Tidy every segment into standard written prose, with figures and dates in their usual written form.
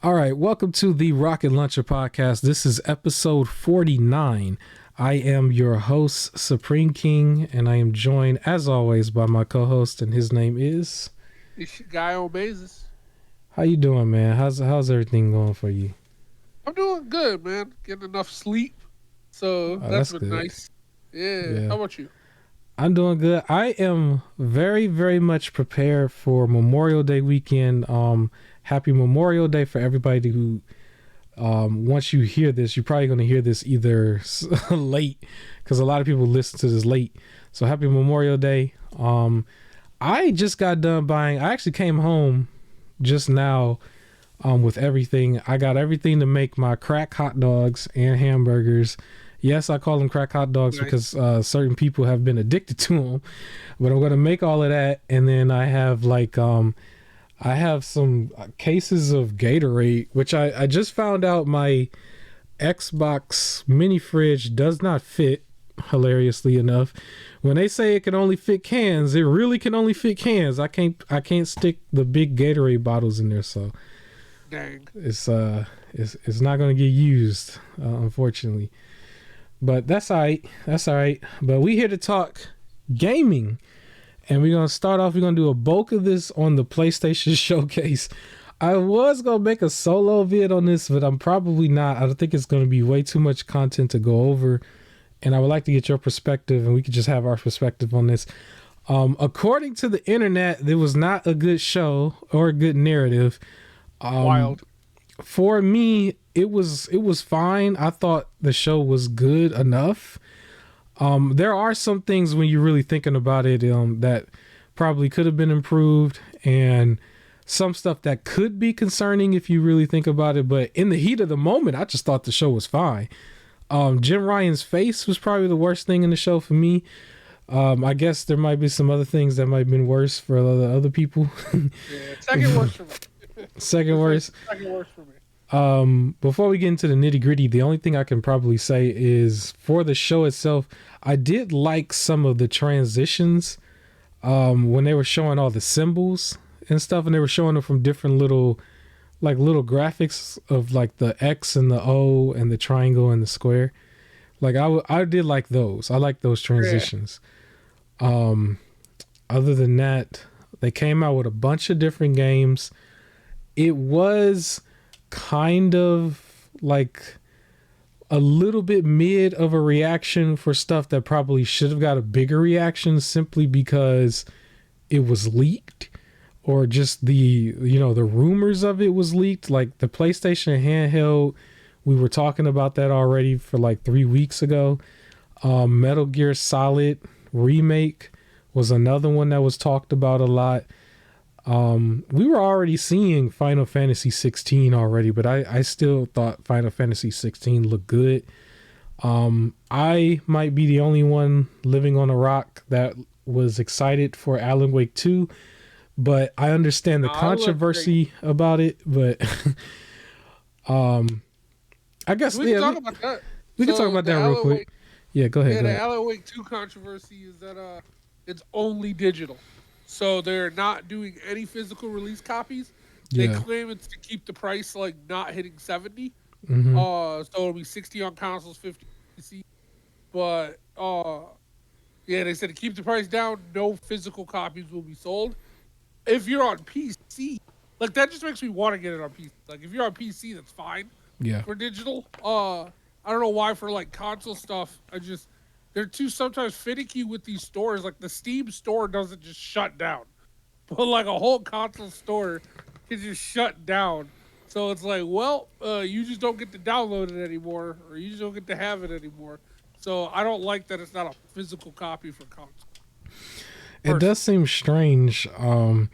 All right, welcome to the Rocket Launcher Podcast. This is episode 49. I am your host, Supreme King, and I am joined, as always, by my co-host, and his name is... It's your guy on Basis. How you doing, man? How's everything going for you? I'm doing good, man. Getting enough sleep, so that's been good. nice. Yeah. How about you? I'm doing good. I am very, very much prepared for Memorial Day weekend. Happy Memorial Day for everybody who, once you hear this, you're probably going to hear this either late, because a lot of people listen to this late. So happy Memorial Day. I just got done buying. I actually came home just now with everything. I got everything to make my crack hot dogs and hamburgers. Yes, I call them crack hot dogs because certain people have been addicted to them. But I'm going to make all of that. And then I have I have some cases of Gatorade, which I just found out my Xbox mini fridge does not fit, hilariously enough. When they say it can only fit cans, it really can only fit cans. I can't stick the big Gatorade bottles in there, so dang, it's not going to get used, unfortunately. But that's all right. That's all right. But we here to talk gaming. And we're going to start off. We're going to do a bulk of this on the PlayStation showcase. I was going to make a solo vid on this, but I'm probably not. I don't think it's going to be way too much content to go over. And I would like to get your perspective, and we could just have our perspective on this. According to the internet, there was not a good show or a good narrative. Wild. For me, it was fine. I thought the show was good enough. There are some things when you're really thinking about it that probably could have been improved, and some stuff that could be concerning if you really think about it. But in the heat of the moment, I just thought the show was fine. Jim Ryan's face was probably the worst thing in the show for me. I guess there might be some other things that might have been worse for other people. Yeah, second worst for me. Second worst for me. Before we get into the nitty gritty, the only thing I can probably say is for the show itself, I did like some of the transitions when they were showing all the symbols and stuff, and they were showing them from different little graphics of like the X and the O and the triangle and the square. Like I did like those. I like those transitions. Yeah. Other than that, they came out with a bunch of different games. It was kind of like a little bit mid of a reaction for stuff that probably should have got a bigger reaction simply because it was leaked, or just the rumors of it was leaked. Like the PlayStation handheld, we were talking about that already for like 3 weeks ago. Metal Gear Solid remake was another one that was talked about a lot. We were already seeing Final Fantasy 16 already, but I still thought Final Fantasy 16 looked good. I might be the only one living on a rock that was excited for Alan Wake 2, but I understand the controversy about it. But I guess we can talk about that. We can talk about that real quick. Yeah, go ahead. The Alan Wake 2 controversy is that it's only digital. So they're not doing any physical release copies. They claim it's to keep the price like not hitting 70. Mm-hmm. So it'll be 60 on consoles, 50 on PC. But they said to keep the price down, no physical copies will be sold. If you're on PC, like that just makes me want to get it on PC. Like if you're on PC, that's fine. Yeah. For digital, I don't know why for like console stuff, they're too sometimes finicky with these stores. Like the Steam store doesn't just shut down, but like a whole console store can just shut down. So it's like, well, you just don't get to download it anymore, or you just don't get to have it anymore. So I don't like that it's not a physical copy for console. It does seem strange. Alan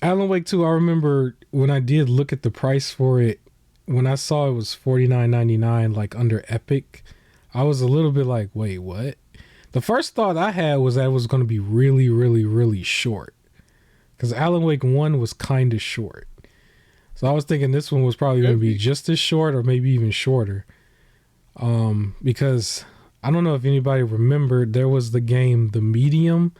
Wake 2, I remember when I did look at the price for it, when I saw it was $49.99, like under Epic, I was a little bit like, wait, what? The first thought I had was that it was going to be really, really, really short. Because Alan Wake 1 was kind of short. So I was thinking this one was probably going to be just as short or maybe even shorter. Because I don't know if anybody remembered, there was the game The Medium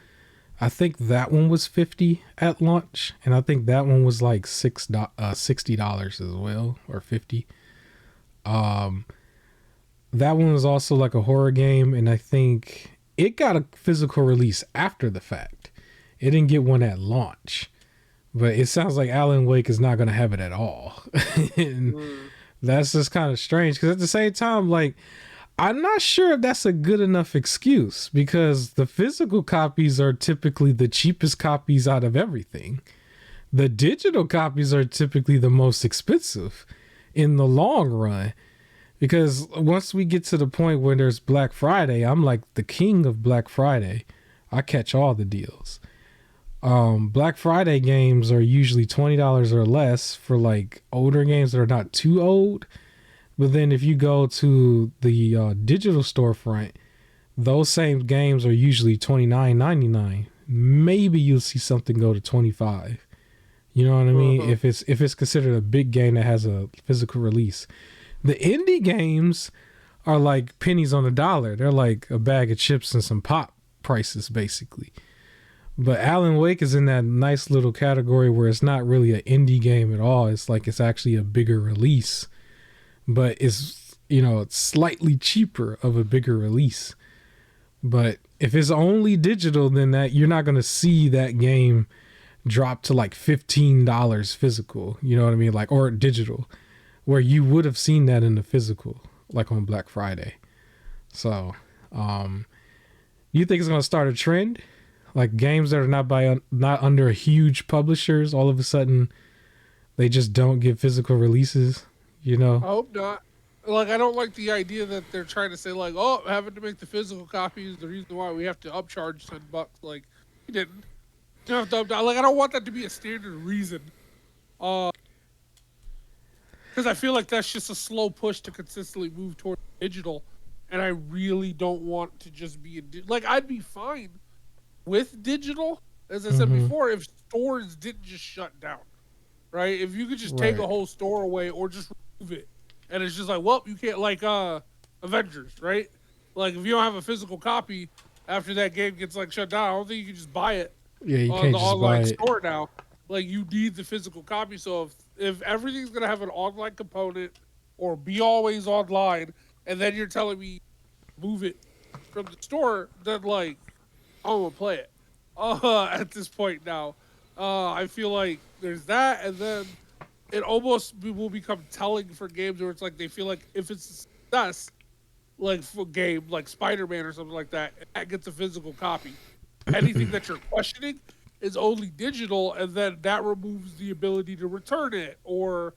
I think that one was 50 at launch, and I think that one was like $60 as well, or 50. Um, that one was also like a horror game, and I think it got a physical release after the fact. It didn't get one at launch, but it sounds like Alan Wake is not going to have it at all. And that's just kind of strange because at the same time, like, I'm not sure if that's a good enough excuse because the physical copies are typically the cheapest copies out of everything. The digital copies are typically the most expensive in the long run because once we get to the point where there's Black Friday, I'm like the king of Black Friday. I catch all the deals. Black Friday games are usually $20 or less for like older games that are not too old. But then if you go to the digital storefront, those same games are usually $29.99. Maybe you'll see something go to 25. You know what I mean? If it's considered a big game that has a physical release. The indie games are like pennies on the dollar. They're like a bag of chips and some pop prices basically. But Alan Wake is in that nice little category where it's not really an indie game at all. It's like it's actually a bigger release. But it's, it's slightly cheaper of a bigger release. But if it's only digital, then that you're not going to see that game drop to like $15 physical, you know what I mean? Like, or digital, where you would have seen that in the physical, like on Black Friday. So, you think it's going to start a trend? Like games that are not under huge publishers, all of a sudden they just don't get physical releases, I hope not. Like, I don't like the idea that they're trying to say, like, oh, having to make the physical copy is the reason why we have to upcharge $10. Like, you didn't. You don't have to like, I don't want that to be a standard reason. Because I feel like that's just a slow push to consistently move toward digital. And I really don't want to just be like, I'd be fine with digital, as I said before, if stores didn't just shut down, right? If you could just take a whole store away or just remove it, and it's just like, well, you can't, like Avengers, right? Like, if you don't have a physical copy after that game gets like shut down, I don't think you can just buy it you on can't the just online buy it. store now. Like, you need the physical copy. So if everything's gonna have an online component or be always online, and then you're telling me move it from the store, then like I'm gonna play it. At this point now, I feel like there's that, and then it almost will become telling for games where it's like they feel like if it's a success, like for a game like Spider-Man or something like that, and that gets a physical copy. Anything that you're questioning is only digital, and then that removes the ability to return it or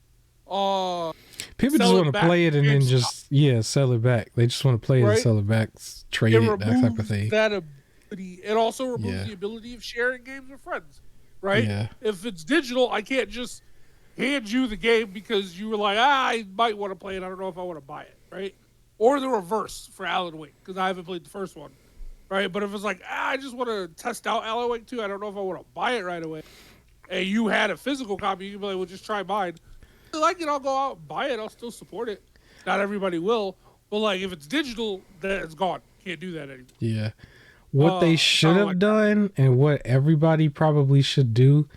people just want to play it and then just sell it back. They just want to play it and sell it back, trade it, that type of thing. That ability. It also removes the ability of sharing games with friends, right? Yeah. If it's digital, I can't just hand you the game because you were like, I might want to play it. I don't know if I want to buy it, right? Or the reverse for Alan Wake because I haven't played the first one, right? But if it's like, I just want to test out Alan Wake 2, I don't know if I want to buy it right away. And you had a physical copy, you can be like, well, just try mine. If I like it, I'll go out and buy it. I'll still support it. Not everybody will, but like if it's digital, then it's gone. Can't do that anymore. Yeah. What they should have done and what everybody probably should do,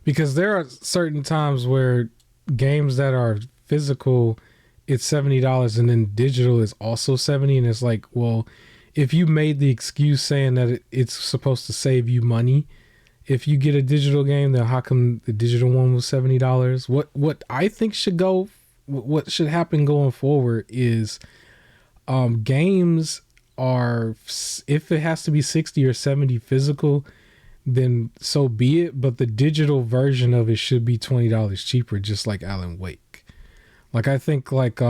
because there are certain times where games that are physical, it's $70 and then digital is also 70, and it's like, well, if you made the excuse saying that it's supposed to save you money if you get a digital game, then how come the digital one was $70? What I think what should happen going forward is games are, if it has to be 60 or 70 physical, then so be it, but the digital version of it should be $20 cheaper, just like Alan Wake. Like, I think, like,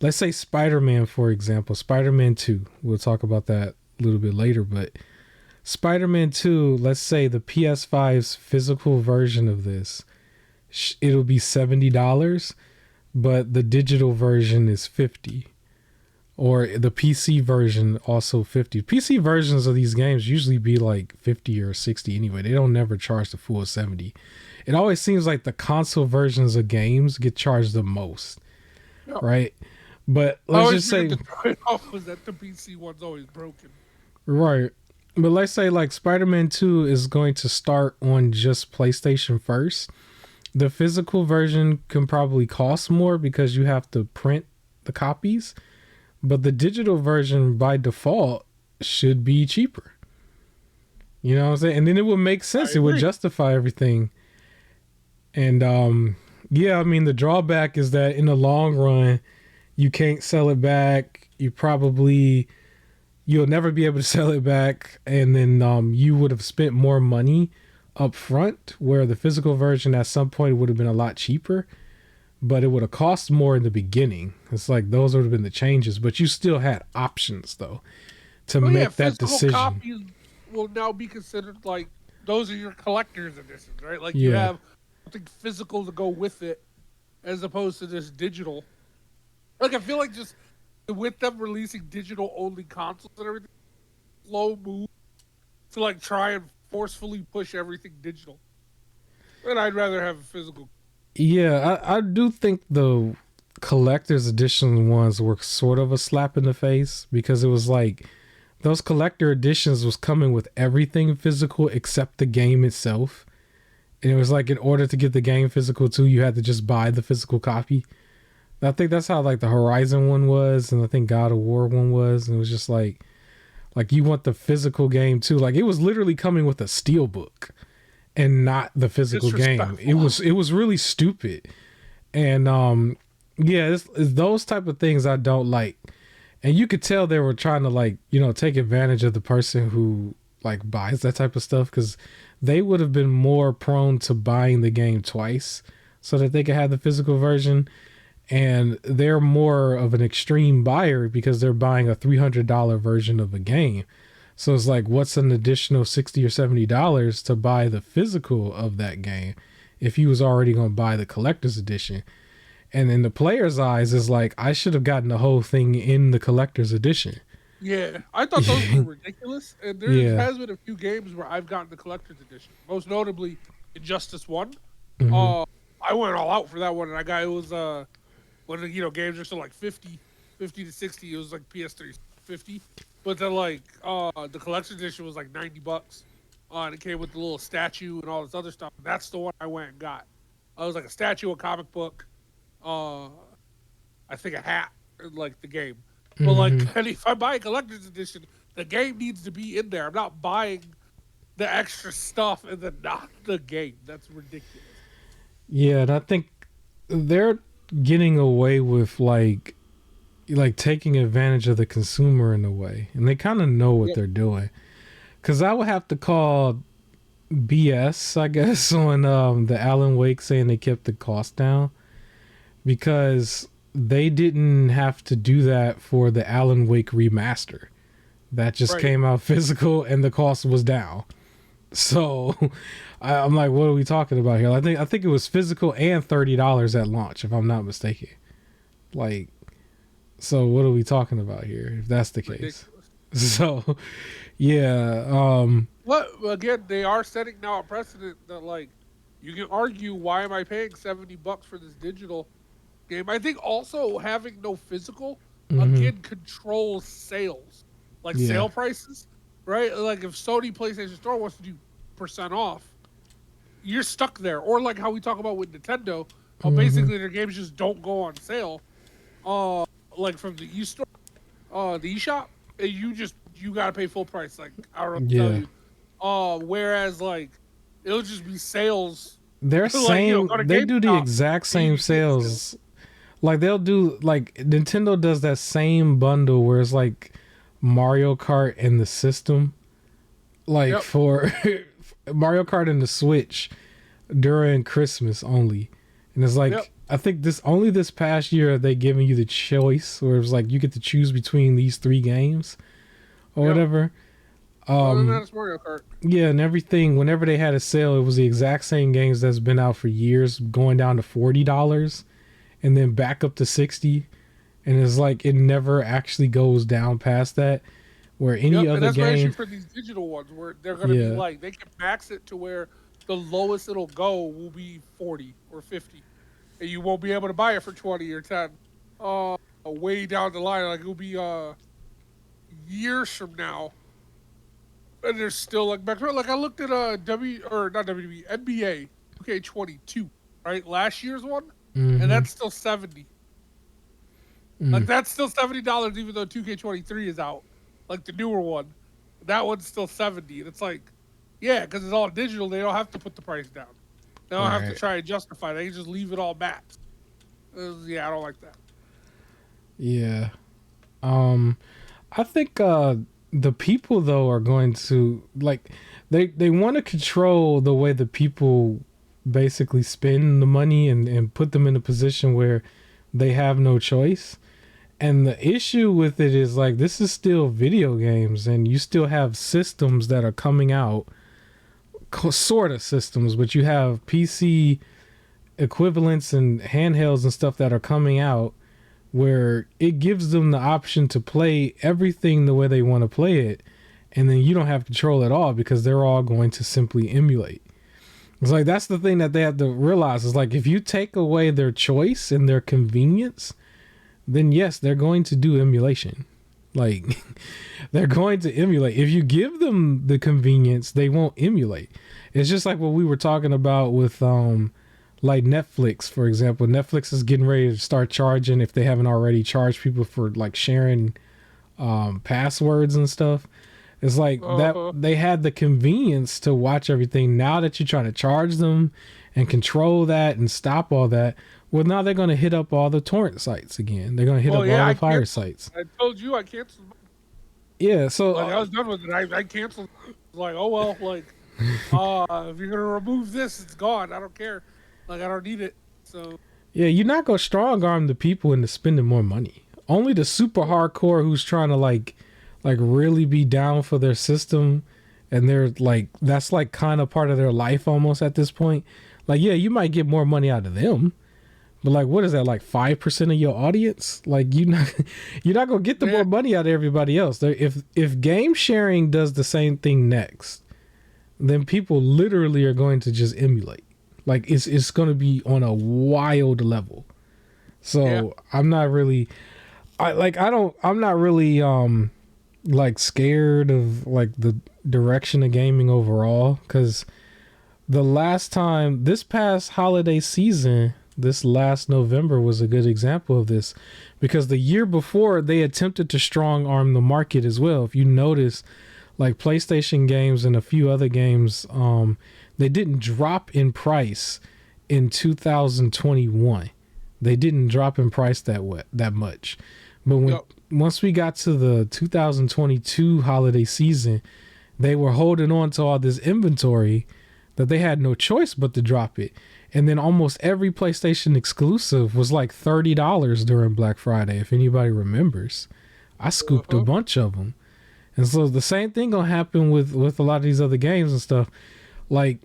let's say Spider-Man, for example, Spider-Man 2, we'll talk about that a little bit later, but Spider-Man 2, let's say the PS5's physical version of this, it'll be $70, but the digital version is $50. Or the PC version also $50. PC versions of these games usually be like $50 or $60 anyway. They don't never charge the full $70. It always seems like the console versions of games get charged the most, right? But let's just say the trade-off was that the PC one's always broken. Right. But let's say like Spider-Man 2 is going to start on just PlayStation first. The physical version can probably cost more because you have to print the copies, but the digital version by default should be cheaper. You know what I'm saying? And then it would make I sense. It would agree. justify everything. And yeah, I mean the drawback is that in the long run, you can't sell it back. You'll never be able to sell it back, and then you would have spent more money up front, where the physical version at some point would have been a lot cheaper, but it would have cost more in the beginning. It's like those would have been the changes, but you still had options though to Oh yeah, make that physical decision. copies will now be considered like those are your collector's editions, right? Like you Yeah. have something physical to go with it, as opposed to just digital. Like I feel like just with them releasing digital only consoles and everything, slow move to like try and forcefully push everything digital. And I'd rather have a physical. Yeah, I do think the collector's edition ones were sort of a slap in the face because it was like those collector editions was coming with everything physical except the game itself. And it was like in order to get the game physical too, you had to just buy the physical copy. I think that's how like the Horizon one was, and I think God of War one was, and it was just like you want the physical game too. Like it was literally coming with a steel book and not the physical game. It Disrespectful. was it was really stupid. And yeah, it's those type of things I don't like. And you could tell they were trying to like, take advantage of the person who like buys that type of stuff cuz they would have been more prone to buying the game twice so that they could have the physical version, and they're more of an extreme buyer because they're buying a $300 version of a game. So it's like, what's an additional $60 or $70 to buy the physical of that game if you was already gonna buy the collector's edition? And in the player's eyes, is like, I should have gotten the whole thing in the collector's edition. Yeah, I thought those were ridiculous. And there Yeah. has been a few games where I've gotten the collector's edition. Most notably, Injustice One. Hmm. Uh, I went all out for that one, and I got it was when games are still like 50 to 60. It was like PS3 50, but then like the collector's edition was like $90. And it came with the little statue and all this other stuff. That's the one I went and got. I was like a statue, a comic book, uh, I think a hat, and like the game. But like, Hmm. and if I buy a collector's edition, the game needs to be in there. I'm not buying the extra stuff and then not the game. That's ridiculous. Yeah, and I think they're getting away with like taking advantage of the consumer in a way, and they kind of know what Yep. they're doing. Cause I would have to call BS, I guess, on the Alan Wake saying they kept the cost down because they didn't have to do that for the Alan Wake remaster. That just Right. came out physical and the cost was down. So I'm like, what are we talking about here? I think it was physical and $30 at launch, if I'm not mistaken. Like, so what are we talking about here? If that's the case, Ridiculous. so yeah, But again, they are setting now a precedent that like you can argue why am I paying $70 for this digital game? I think also having no physical hmm, again controls sales, like yeah, sale prices, right? Like if Sony PlayStation Store wants to do percent off, you're stuck there. Or like how we talk about with Nintendo, how hmm, basically their games just don't go on sale. Uh, like from the e-store, the e-shop, and you gotta pay full price. Like I don't know what to tell yeah. you. Whereas like it'll just be sales, They're like same. go to They do the GameStop exact and you same just get the sale. sales. Like they'll do like Nintendo does that same bundle where it's like Mario Kart and the system, like Yep, for Mario Kart and the Switch during Christmas only. And it's yep. like, I think this past year they giving you the choice where it's like you get to choose between these three games or Yep. whatever. Other than that, Um it's Mario Kart. yeah, and everything whenever they had a sale, it was the exact same games that's been out for years going down to $40 and then back up to 60, and it's like it never actually goes down past that, where any Yep, and other that's my issue game. for these digital ones, where they're gonna be Yeah. like they can max it to where the lowest it'll go will be 40 or 50, and you won't be able to buy it for 20 or 10. Way down the line, like it'll be years from now, And there's still like back like I looked at not WWE NBA 2K22 right last year's one, and Mm-hmm. that's still 70. Like Mm. that's still $70 even though 2K23 is out, like the newer one. That one's still 70, and it's like, yeah, because it's all digital. They don't have to put the price down. They don't have to Right. try and justify. They can just leave it all mapped. Yeah, I don't like that. Yeah. Um, I think the people though are going to like they want to control the way the people basically spend the money and put them in a position where they have no choice. And the issue with it is like this is still video games and you still have systems that are coming out sort of systems, but you have PC equivalents and handhelds and stuff that are coming out where it gives them the option to play everything the way they want to play it, and then you don't have control at all because they're all going to simply emulate. It's like that's the thing that they have to realize is like if you take away their choice and their convenience, then yes, they're going to do emulation. Like they're going to emulate. If you give them the convenience, they won't emulate. It's just like what we were talking about with like Netflix, for example. Netflix is getting ready to start charging if they haven't already charged people for like sharing passwords and stuff. It's like that Uh-huh. they had the convenience to watch everything. Now that you're trying to charge them and control that and stop all that, well, now they're going to hit up all the torrent sites again. They're going to hit Well, up all yeah, the I fire canceled. sites. I told you I canceled. Yeah, so Like I was done with it. I canceled. Like, oh well. Like, if you're gonna remove this, it's gone. I don't care. Like I don't need it. So yeah, you're not going to strong arm the people into spending more money. Only the super hardcore who's trying to like really be down for their system and they're like that's like kind of part of their life almost at this point. Like yeah, you might get more money out of them. But like what is that like 5% of your audience? Like you're not going to get the yeah, more money out of everybody else. If game sharing does the same thing next, then people literally are going to just emulate. Like it's going to be on a wild level. yeah. So I'm not really I'm not really like scared of like the direction of gaming overall cuz the last time this past holiday season, this last November was a good example of this because the year before they attempted to strong arm the market as well. If you notice, like PlayStation games and a few other games, they didn't drop in price in 2021. They didn't drop in price that much. But when Yep. once we got to the 2022 holiday season, they were holding on to all this inventory that they had no choice but to drop it. And then almost every PlayStation exclusive was like $30 during Black Friday, if anybody remembers. I scooped a Uh-huh. bunch of them. And so the same thing gonna happen with a lot of these other games and stuff. Like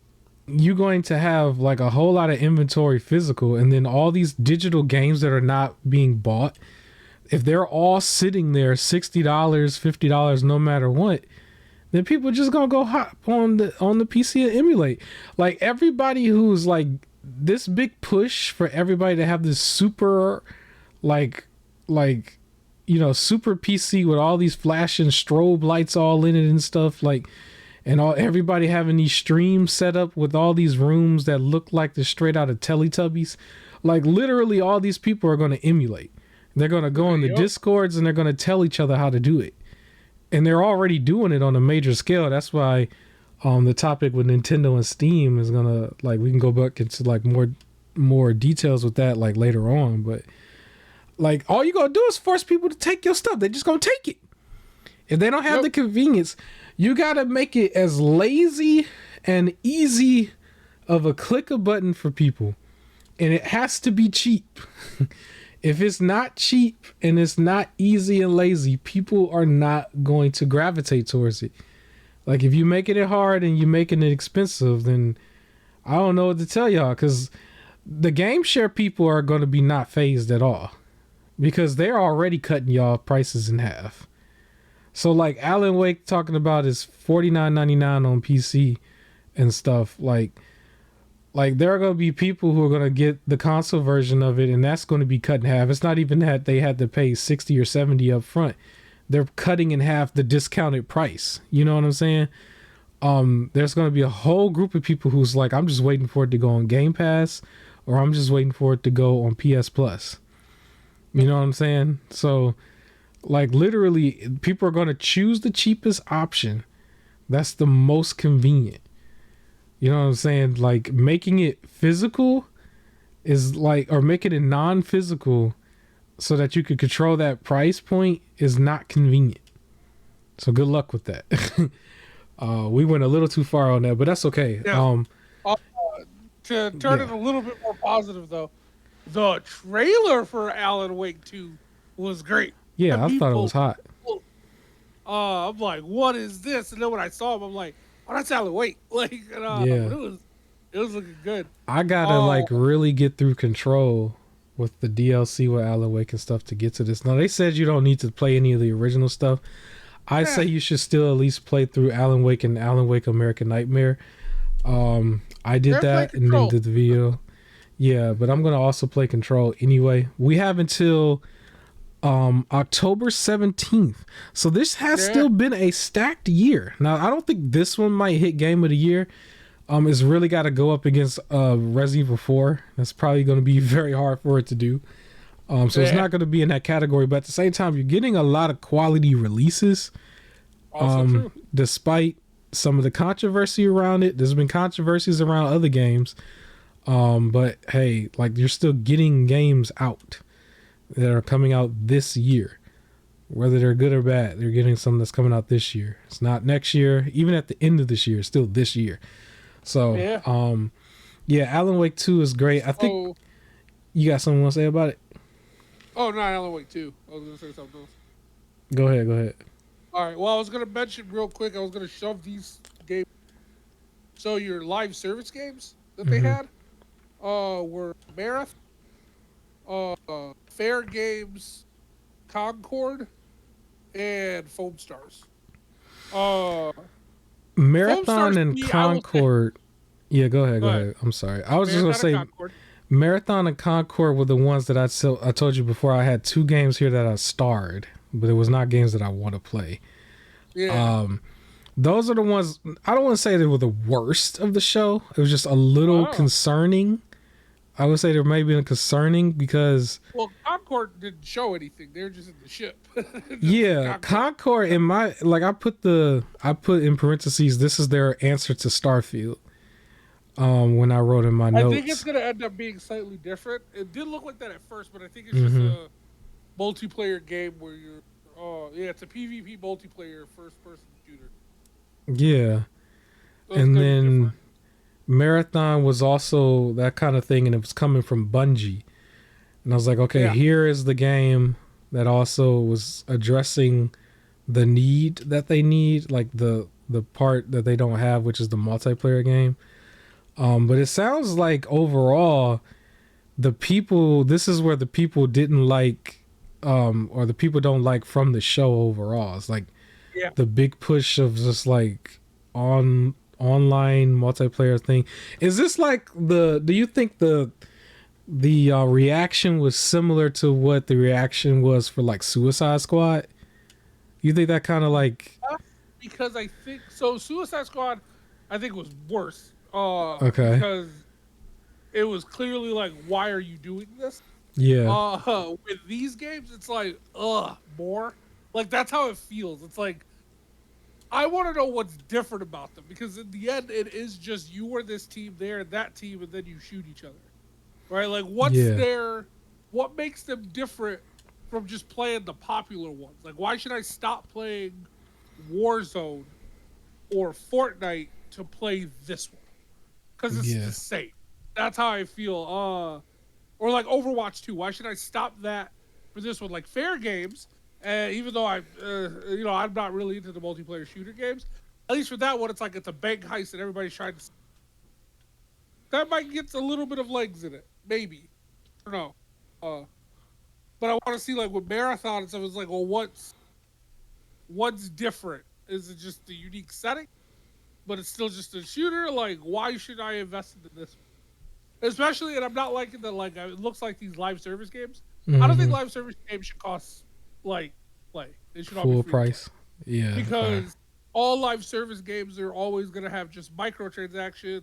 you're going to have like a whole lot of inventory physical, and then all these digital games that are not being bought, if they're all sitting there $60, $50, no matter what, then people just gonna go hop on the PC and emulate. Like everybody who's like this big push for everybody to have this super like like super PC with all these flashing strobe lights all in it and stuff like and all everybody having these streams set up with all these rooms that look like they're straight out of Teletubbies. Like literally all these people are going to emulate. They're going to go in the Yep. discords and they're going to tell each other how to do it. And they're already doing it on a major scale. That's why the topic with Nintendo and Steam is going to like we can go back into like more details with that like later on, but like all you gonna do is force people to take your stuff. They just gonna take it. If they don't have Yep. the convenience, you gotta make it as lazy and easy of a click a button for people. And it has to be cheap. If it's not cheap and it's not easy and lazy, people are not going to gravitate towards it. Like if you making it hard and you making it expensive, then I don't know what to tell y'all because the game share people are going to be not phased at all because they're already cutting y'all prices in half. So like Alan Wake talking about is $49.99 on PC and stuff like there are going to be people who are going to get the console version of it and that's going to be cut in half. It's not even that they had to pay 60 or 70 up front. they're cutting in half the discounted price. You know what I'm saying? There's going to be a whole group of people who's like, I'm just waiting for it to go on Game Pass, or I'm just waiting for it to go on PS Plus. You know what I'm saying? So, like, literally, people are going to choose the cheapest option. That's the most convenient. You know what I'm saying? Like, making it physical is like, or making it non-physical so that you can control that price point is not convenient. So good luck with that. We went a little too far on that, but that's okay. Yeah. To turn it a little bit more positive, though, the trailer for Alan Wake 2 was great. Yeah, I thought it was hot. I'm like, what is this? And then when I saw him, I'm like, oh, that's Alan Wake. Like, Yeah. it was looking good. I gotta like really get through Control with the DLC with Alan Wake and stuff to get to this. Now they said you don't need to play any of the original stuff. I say you should still at least play through Alan Wake and Alan Wake American Nightmare. I did that and then did the video. Yeah, but I'm gonna also play Control anyway. We have until October 17th. So this has still been a stacked year. Now I don't think this one might hit Game of the Year. It's really got to go up against Resident Evil 4. That's probably going to be very hard for it to do. So it's not going to be in that category. But at the same time, you're getting a lot of quality releases. Also true. Despite some of the controversy around it. There's been controversies around other games. But hey, like you're still getting games out that are coming out this year. Whether they're good or bad, they're getting some that's coming out this year. It's not next year. Even at the end of this year, it's still this year. So, Alan Wake 2 is great. I think you got something you want to say about it? Oh, not Alan Wake 2. I was going to say something else. Go ahead. All right. Well, I was going to mention real quick, I was going to shove these games. So your live service games that they had were Marathon, Fair Games, Concord, and Foam Stars. Marathon and Concord. Yeah, go ahead. I'm sorry. I was just going to say Concord. Marathon and Concord were the ones that I told you before. I had two games here that I starred, but it was not games that I want to play. Yeah. Those are the ones, I don't want to say they were the worst of the show. It was just a little concerning. I would say they may be concerning because... Well, Concord didn't show anything. They were just in the ship. Yeah, Concord in my... Like, I put in parentheses, this is their answer to Starfield. When I wrote in my notes. I think it's going to end up being slightly different. It did look like that at first, but I think it's just a multiplayer game where you're... it's a PvP multiplayer first-person shooter. Yeah. So and then... Marathon was also that kind of thing, and it was coming from Bungie. And I was like, okay, here is the game that also was addressing the need that they need, like the part that they don't have, which is the multiplayer game. But it sounds like overall, this is where the people didn't like, or the people don't like from the show overall. It's like the big push of just like online multiplayer thing. Is this like do you think the reaction was similar to what the reaction was for like Suicide Squad? You think that kind of like... Because I think so Suicide Squad I think was worse. Okay. Because it was clearly like, why are you doing this? Yeah. With these games it's like more. Like that's how it feels. It's like I want to know what's different about them, because in the end, it is just you are this team, they're that team, and then you shoot each other, right? Like, what makes them different from just playing the popular ones? Like, why should I stop playing Warzone or Fortnite to play this one? Because it's the same. That's how I feel. Or like Overwatch 2. Why should I stop that for this one? Like Fair Games. Even though I'm not really into the multiplayer shooter games, at least for that one, it's like it's a bank heist and everybody's trying to... That might get a little bit of legs in it. Maybe. I don't know. But I want to see, like, with Marathon and stuff, it's like, well, what's different? Is it just the unique setting? But it's still just a shooter? Like, why should I invest in this one? Especially, and I'm not liking that, like, it looks like these live service games. I don't think live service games should cost... like play. They should all be Full free to play. price. Yeah. Because all live service games are always going to have just microtransactions,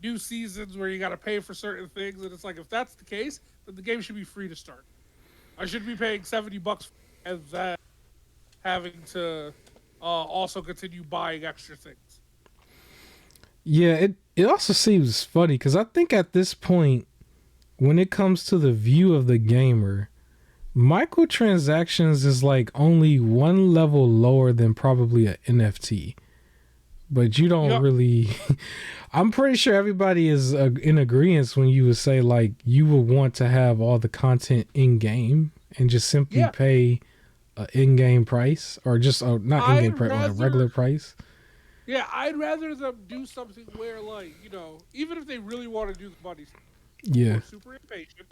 new seasons where you got to pay for certain things. And it's like, if that's the case, then the game should be free to start. I should be paying $70 and then having to also continue buying extra things. Yeah, it also seems funny because I think at this point, when it comes to the view of the gamer, microtransactions is like only one level lower than probably an NFT. But you don't really. I'm pretty sure everybody is in agreement when you would say like you would want to have all the content in game and just simply pay an in-game price or just not in-game price, or a regular price. Yeah, I'd rather them do something where, like, even if they really want to do the money, yeah, super impatient,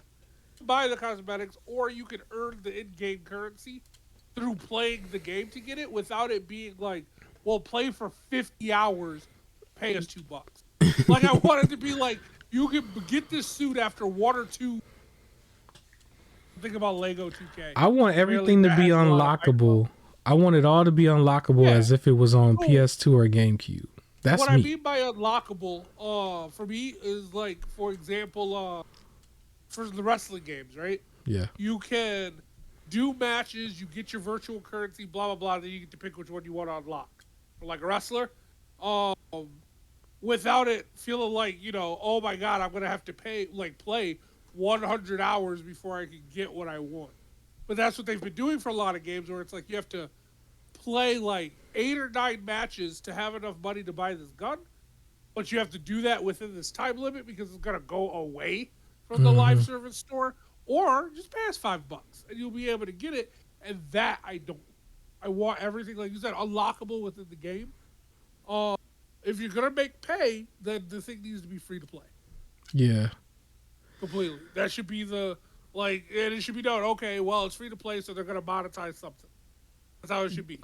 buy the cosmetics, or you can earn the in-game currency through playing the game to get it without it being like, well, play for 50 hours, pay us $2. Like, I want it to be like, you can get this suit after 1 or 2. Think about Lego 2K. I want everything to be unlockable. I want it all to be unlockable as if it was on PS2 or GameCube. That's what me. I mean by unlockable, for me, is like, for example, for the wrestling games, right? Yeah. You can do matches, you get your virtual currency, blah, blah, blah, then you get to pick which one you want to unlock. For like a wrestler, without it feeling like, oh my God, I'm going to have to play 100 hours before I can get what I want. But that's what they've been doing for a lot of games where it's like you have to play like 8 or 9 matches to have enough money to buy this gun. But you have to do that within this time limit because it's going to go away from the live service store. Or just pay us $5 and you'll be able to get it. And that I don't. I want everything, like you said, unlockable within the game. If you're going to make pay, then the thing needs to be free to play. Yeah. Completely. That should be and it should be known, okay, well, it's free to play, so they're going to monetize something. That's how it should be.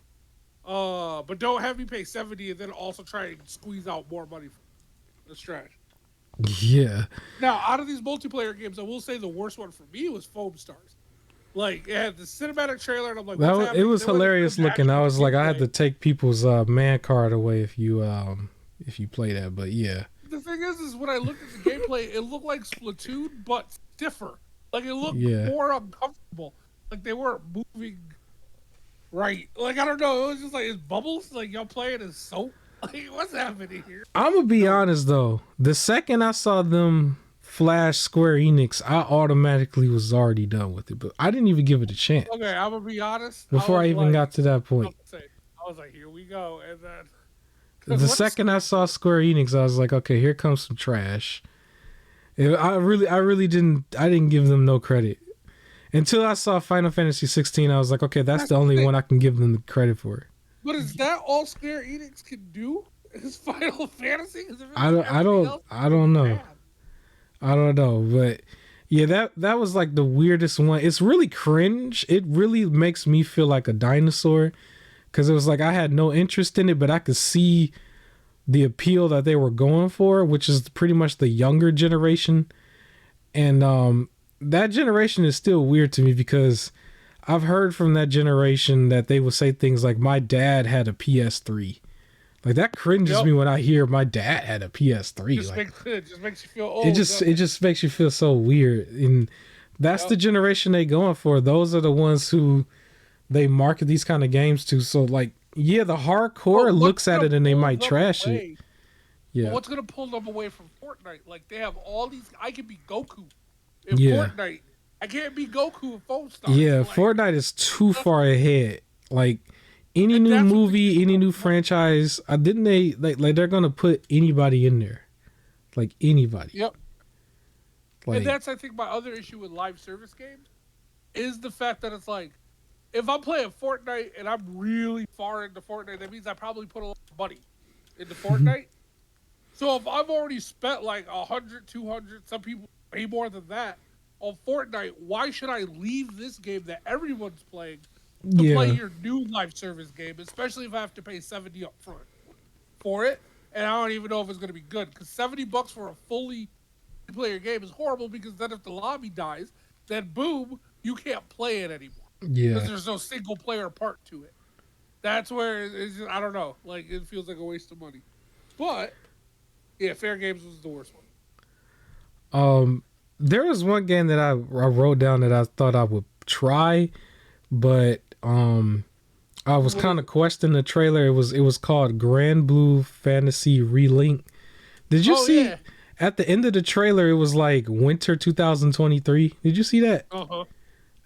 But don't have me pay $70 and then also try and squeeze out more money from it. That's trash. Yeah. Now, out of these multiplayer games, I will say the worst one for me was Foam Stars. Like, it had the cinematic trailer, and I'm like, it was hilarious looking. I was like, I had to take people's man card away if you play that, but yeah. The thing is when I looked at the gameplay, it looked like Splatoon, but stiffer. Like, it looked more uncomfortable. Like, they weren't moving right. Like, I don't know. It was just like, it's bubbles? Like, y'all playing as soap? Like, what's happening here? I'm going to be honest, though. The second I saw them flash Square Enix, I automatically was already done with it. But I didn't even give it a chance. Okay, I'm going to be honest. Before I even got to that point. I was like, here we go. And then... The second I saw Square Enix, I was like, okay, here comes some trash. I didn't give them no credit. Until I saw Final Fantasy 16, I was like, okay, that's the only one I can give them the credit for. But is that all Square Enix can do? Is Final Fantasy? I don't know. I don't know, but yeah, that was like the weirdest one. It's really cringe. It really makes me feel like a dinosaur. Because it was like I had no interest in it, but I could see the appeal that they were going for, which is pretty much the younger generation. And that generation is still weird to me because I've heard from that generation that they would say things like, my dad had a PS3. Like, that cringes me when I hear my dad had a PS3. It just makes you feel old. It just makes you feel so weird. And that's the generation they going for. Those are the ones who... they market these kind of games to, so like, yeah, the hardcore looks at it and they might trash it. Yeah. But what's gonna pull them away from Fortnite? Like, they have all these. I can be Goku in Fortnite. I can't be Goku in Foam Stars. Yeah, like, Fortnite is too far ahead. Like, any new movie, any new franchise, didn't they like they're gonna put anybody in there, like anybody. Yep. Like, and that's, I think, my other issue with live service games is the fact that it's like, if I'm playing Fortnite and I'm really far into Fortnite, that means I probably put a lot of money into Fortnite. So if I've already spent like 100, 200, some people way more than that on Fortnite, why should I leave this game that everyone's playing to play your new live service game, especially if I have to pay $70 up front for it? And I don't even know if it's going to be good, because $70 for a fully player game is horrible, because then if the lobby dies, then boom, you can't play it anymore. because Yeah. there's no single player part to it. That's where it's just, I don't know. Like it feels like a waste of money. But yeah, Fair Games was the worst one. Um, there was one game that I wrote down that I thought I would try, but I was What kind is of it? questioning the trailer. It was called Grand Blue Fantasy Relink. Did you Oh see yeah. at the end of the trailer? It was like winter 2023. Did you see that? Uh huh.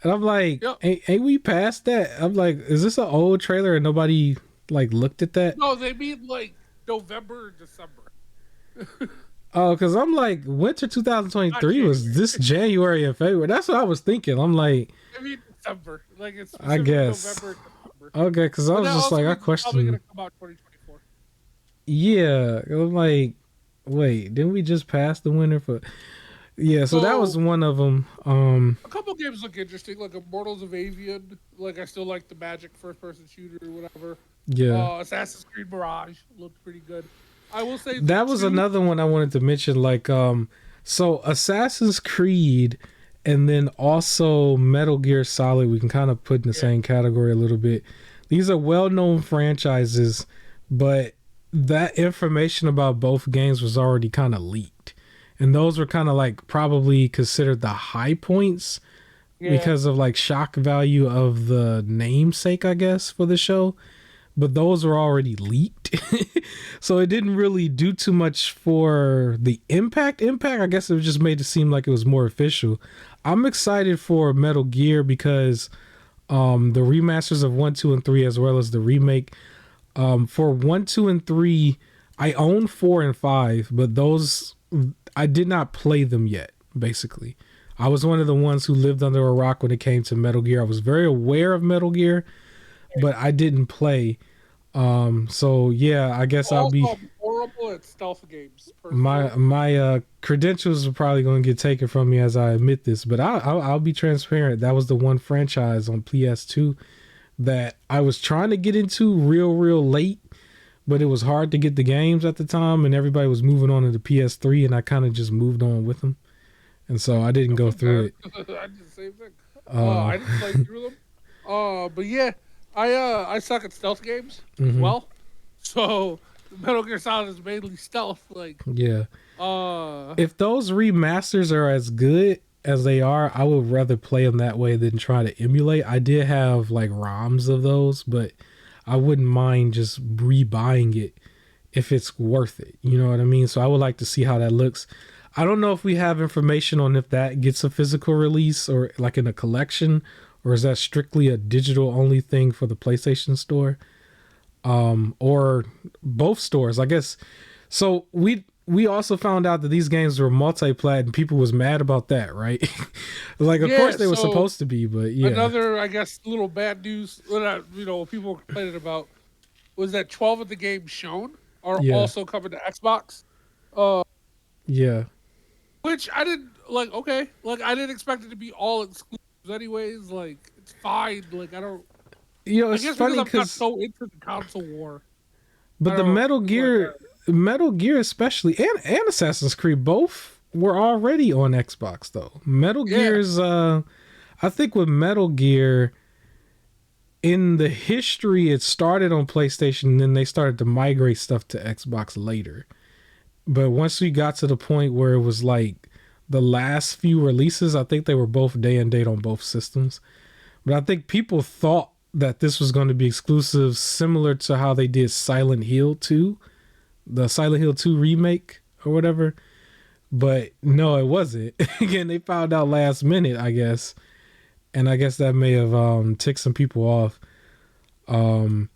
And I'm like, Yep. ain't we past that? I'm like, is this an old trailer and nobody like looked at that? No, they mean like November or December, Oh, because I'm like, winter not 2023 was January. this January and February. That's what I was thinking. I'm like, I mean December. Like it's I specifically guess. November, December. Okay, because I But was that just also like, I means it's probably questioned. gonna come out 2024. Yeah, I'm like, wait, didn't we just pass the winter for? Yeah, so that was So one of them. a couple games look interesting, like Immortals of Avian. Like I still like the Magic first-person shooter or whatever. Yeah, Assassin's Creed Mirage looked pretty good. I will say the that was two. another one I wanted to mention. Like, so Assassin's Creed, and then also Metal Gear Solid. We can kind of put in the Yeah, same category a little bit. These are well-known franchises, but that information about both games was already kind of leaked, and those were kind of like probably considered the high points yeah, because of like shock value of the namesake, I guess, for the show. But those were already leaked. So it didn't really do too much for the impact. I guess it just made it seem like it was more official. I'm excited for Metal Gear because the remasters of 1, 2, and 3, as well as the remake. For 1, 2, and 3, I own 4 and 5, but those I did not play them yet, basically. I was one of the ones who lived under a rock when it came to Metal Gear. I was very aware of Metal Gear, but I didn't play. So yeah, I guess I'll also, be I'm horrible at stealth games my personally. my credentials are probably going to get taken from me as I admit this, but I'll be transparent. That was the one franchise on PS2 that I was trying to get into real late, but it was hard to get the games at the time, and everybody was moving on to the PS3, and I kind of just moved on with them, and so I didn't I go feel through bad. it. I did the same thing. Uh, I didn't play through them. But yeah, I suck at stealth games as hmm well. So Metal Gear Solid is mainly stealth. Like, yeah. uh, If those remasters are as good as they are, I would rather play them that way than try to emulate. I did have like ROMs of those, but I wouldn't mind just rebuying it if it's worth it. You know what I mean? So I would like to see how that looks. I don't know if we have information on if that gets a physical release or like in a collection, or is that strictly a digital only thing for the PlayStation Store, or both stores, I guess. So we also found out that these games were multi-plat and people was mad about that, right? Like, of course yeah. they were So supposed to be, but yeah, another, I guess, little bad news that people were complaining about was that 12 of the games shown are yeah, also coming to Xbox. Uh, yeah. which I didn't like. Okay, like I didn't expect it to be all exclusives, anyways. Like it's fine. Like I don't. You know, I it's guess because funny I'm not because, so into the console war. I but the don't. Metal It's like, Gear, Metal Gear especially, and Assassin's Creed both were already on Xbox though. Metal yeah, Gear's, I think with Metal Gear, in the history, it started on PlayStation, and then they started to migrate stuff to Xbox later. But once we got to the point where it was like the last few releases, I think they were both day and date on both systems. But I think people thought that this was going to be exclusive, similar to how they did Silent Hill 2, the Silent Hill 2 remake or whatever. But no, it wasn't. Again, they found out last minute, I guess. And I guess that may have ticked some people off. Um,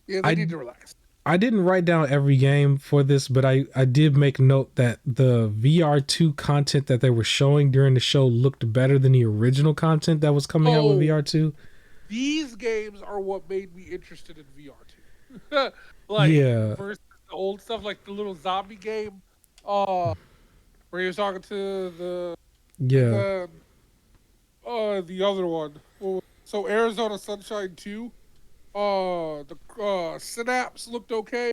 yeah. They I need to relax. I didn't write down every game for this, but I did make note that the VR2 content that they were showing during the show looked better than the original content that was coming out with So VR2. these games are what made me interested in VR too. Like Yeah, versus the old stuff, like the little zombie game. Where he was talking to and yeah, then the other one. So Arizona Sunshine 2. The Synapse looked okay.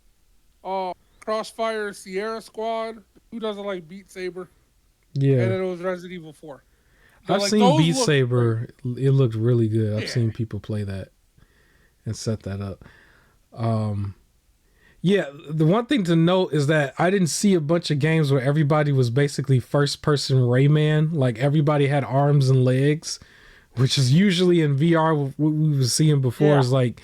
Uh, Crossfire Sierra Squad. Who doesn't like Beat Saber? And yeah. then it was Resident Evil 4. Yeah, I've like seen those Beat look great. Saber. It looked really good. I've Yeah. seen people play that and set that up. Um, yeah, the one thing to note is that I didn't see a bunch of games where everybody was basically first person Rayman. Like everybody had arms and legs, which is usually in VR what we were seeing before Yeah. is like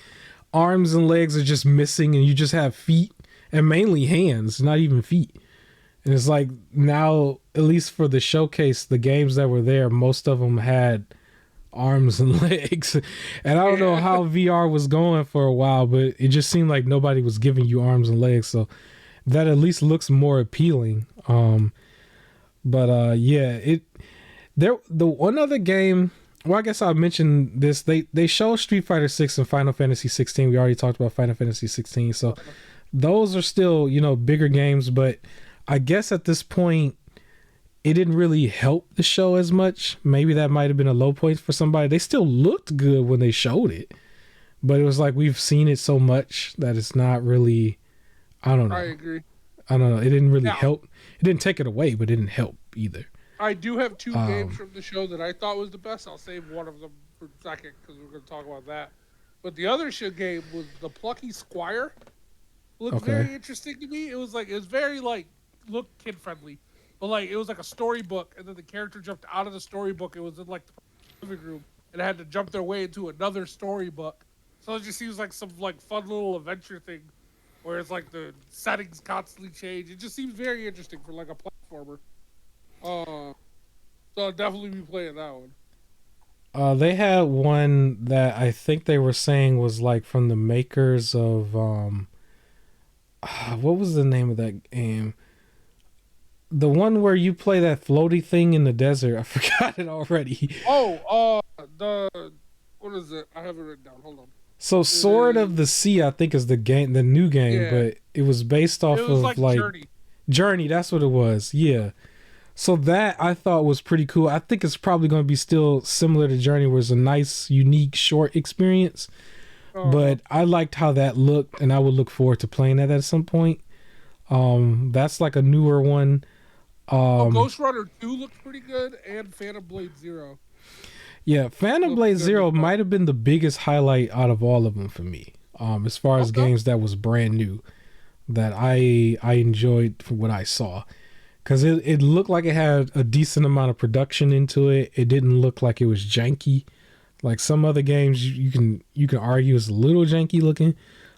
arms and legs are just missing and you just have feet and mainly hands, not even feet. And it's like now, at least for the showcase, the games that were there, most of them had arms and legs. And I don't know Yeah. how VR was going for a while, but it just seemed like nobody was giving you arms and legs. So that at least looks more appealing. But yeah, the one other game. Well, I guess I'll mention this. They show Street Fighter 6 and Final Fantasy 16. We already talked about Final Fantasy 16, so those are still bigger games. But I guess at this point, it didn't really help the show as much. Maybe that might have been a low point for somebody. They still looked good when they showed it, but it was like we've seen it so much that it's not really. I don't know. I agree. I don't know. It didn't really Now, help. It didn't take it away, but it didn't help either. I do have two games from the show that I thought was the best. I'll save one of them for a second because we're going to talk about that. But the other show game was the Plucky Squire. Looked very interesting to me. It was very looked kid friendly, but it was like a storybook, and then the character jumped out of the storybook. It was in like the living room, and it had to jump their way into another storybook. So it just seems like some fun little adventure thing, where it's like the settings constantly change. It just seems very interesting for like a platformer. So I'll definitely be playing that one. They had one that I think they were saying was like from the makers of what was the name of that game? The one where you play that floaty thing in the desert. I forgot it already. Oh, what is it? I have it written down. Hold on. So Sword of the Sea, I think is the game, the new game, Yeah. but it was based off It was of like Journey. Journey, that's what it was. Yeah. So that I thought was pretty cool. I think it's probably going to be still similar to Journey, where it's a nice, unique, short experience. But I liked how that looked, and I would look forward to playing that at some point. That's like a newer one. Ghost Runner 2 looks pretty good, and Phantom Blade Zero. Yeah, Phantom Blade Zero might have been the biggest highlight out of all of them for me. As far as games that was brand new, that I enjoyed from what I saw. Because it looked like it had a decent amount of production into it. It didn't look like it was janky. Like some other games you can argue is a little janky looking.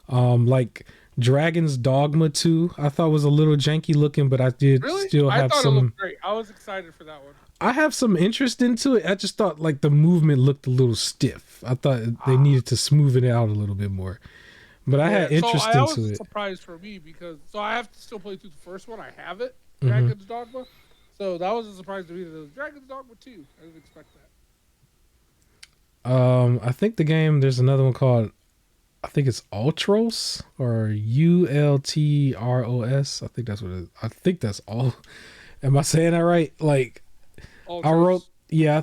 Like Dragon's Dogma 2, I thought was a little janky looking, but I did still have I thought some. it looked great. I was excited for that one. I have some interest into it. I just thought like the movement looked a little stiff. I thought they needed to smooth it out a little bit more. But I had interest into it. That was a surprise for me because I have to still play through the first one. I have it, Dragon's Dogma. So that was a surprise to me that it was Dragon's Dogma 2. I didn't expect that. I think the game, there's another one called, I think it's Ultros or Ultros. I think that's what it is. I think that's all. Am I saying that right? Like Ultros.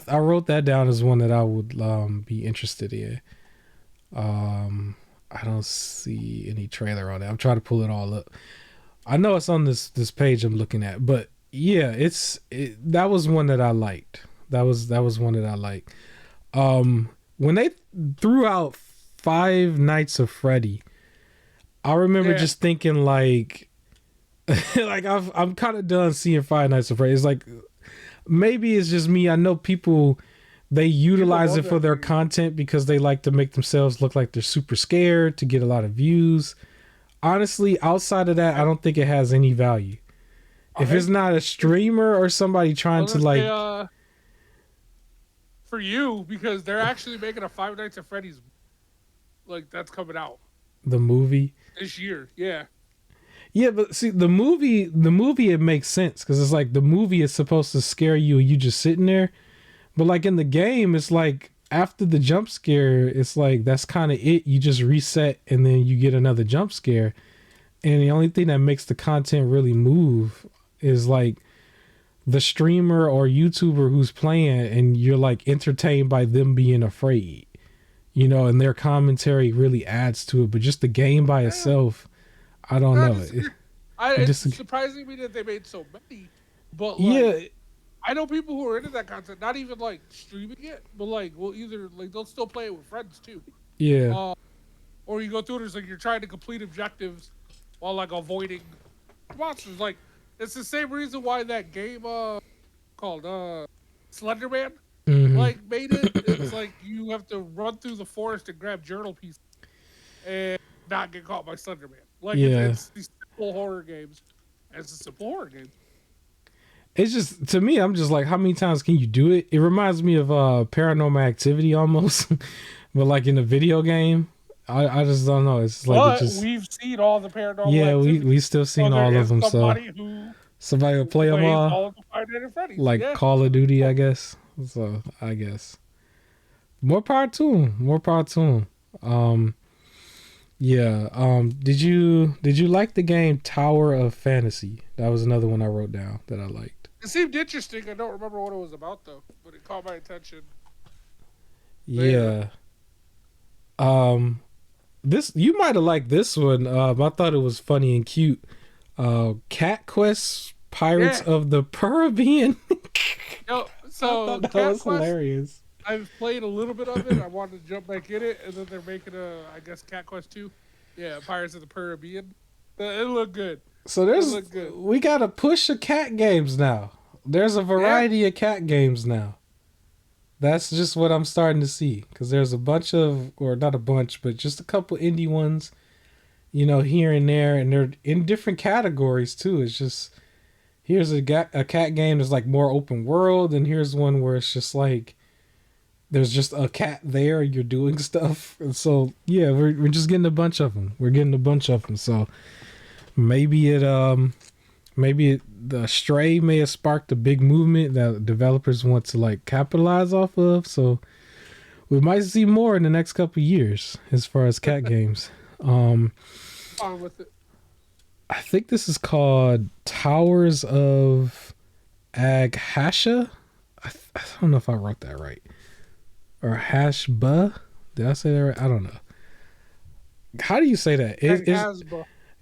I wrote that down as one that I would be interested in. I don't see any trailer on it. I'm trying to pull it all up. I know it's on this page I'm looking at, but yeah, that was one that I liked. That was one that I liked. When they threw out Five Nights of Freddy, I remember just thinking like I'm kind of done seeing Five Nights of Freddy. It's like maybe it's just me. I know people, they utilize it for their content because they like to make themselves look like they're super scared to get a lot of views. Honestly, outside of that, I don't think it has any value. If it's not a streamer or somebody trying to like... for you, because they're actually making a Five Nights at Freddy's, that's coming out. The movie? This year, yeah. Yeah, but see, the movie, it makes sense because it's like the movie is supposed to scare you and you just sitting there. But like in the game, it's like after the jump scare, it's like that's kind of it. You just reset and then you get another jump scare. And the only thing that makes the content really move is like the streamer or YouTuber who's playing and you're like entertained by them being afraid, and their commentary really adds to it. But just the game by itself, I don't know. It's surprising me that they made so many. But I know people who are into that content, not even like streaming it, but like will either like they'll still play it with friends too. Yeah. Uh, or you go through it as like you're trying to complete objectives while like avoiding monsters. Like it's the same reason why that game called Slenderman Mm-hmm. like made it. It's like you have to run through the forest and grab journal pieces and not get caught by Slenderman. Like Yeah. it's these simple horror games. It's a simple horror game. It's just to me, I'm just like, how many times can you do it? It reminds me of Paranormal Activity almost, but like in a video game. I just don't know. It's like it But just we've seen all the paranormal yeah. We activity. still So seen there all of is them. So somebody who somebody will play them plays all all of the Five Nights at Freddy's. like Yeah. Call of Duty, I guess. So I guess more power to him. More power to him. Yeah. Did you like the game Tower of Fantasy? That was another one I wrote down that I liked. It seemed interesting. I don't remember what it was about though, but it caught my attention. Yeah. This you might have liked this one. I thought it was funny and cute. Cat Quest Pirates Yeah. of the Caribbean. Yo, I so thought that Cat was Quest, hilarious. I've played a little bit of it. I wanted to jump back in it, and then they're making I guess Cat Quest 2. Yeah, Pirates of the Caribbean. It looked good. So It looked good. we got a push of cat games now. There's a variety of cat games now. That's just what I'm starting to see because there's a bunch of, or not a bunch, but just a couple indie ones, here and there, and they're in different categories too. It's just here's a cat game that's like more open world, and here's one where it's just like there's just a cat there, you're doing stuff, and so yeah, we're just getting a bunch of them. We're getting a bunch of them, so maybe the Stray may have sparked a big movement that developers want to like capitalize off of. So we might see more in the next couple of years as far as cat games. On with it. I think this is called Towers of Aghasha. I don't know if I wrote that right. Or Hashba. Did I say that right? I don't know. How do you say that?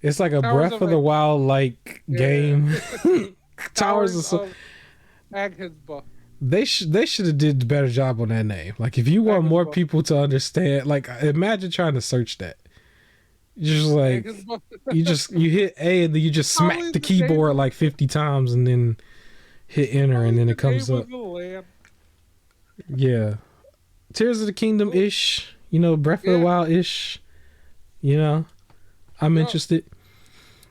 It's like a Towers Breath of the Wild like game. Towers of Aghasba. They should have did a better job on that name. Like if you want more people to understand, like imagine trying to search that. You're just like you hit A and then you just smack the keyboard like 50 times and then hit enter and then it comes up. Yeah. Tears of the Kingdom ish, Breath of the Wild ish. I'm interested.